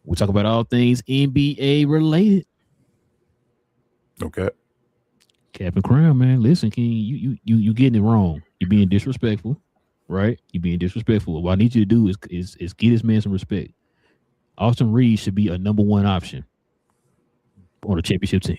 We'll talk about all things NBA related. Okay. Cap and Crown, man. Listen, King, you getting it wrong. You're being disrespectful, right? You're being disrespectful. What I need you to do is get this man some respect. Austin Reaves should be a number one option on a championship team.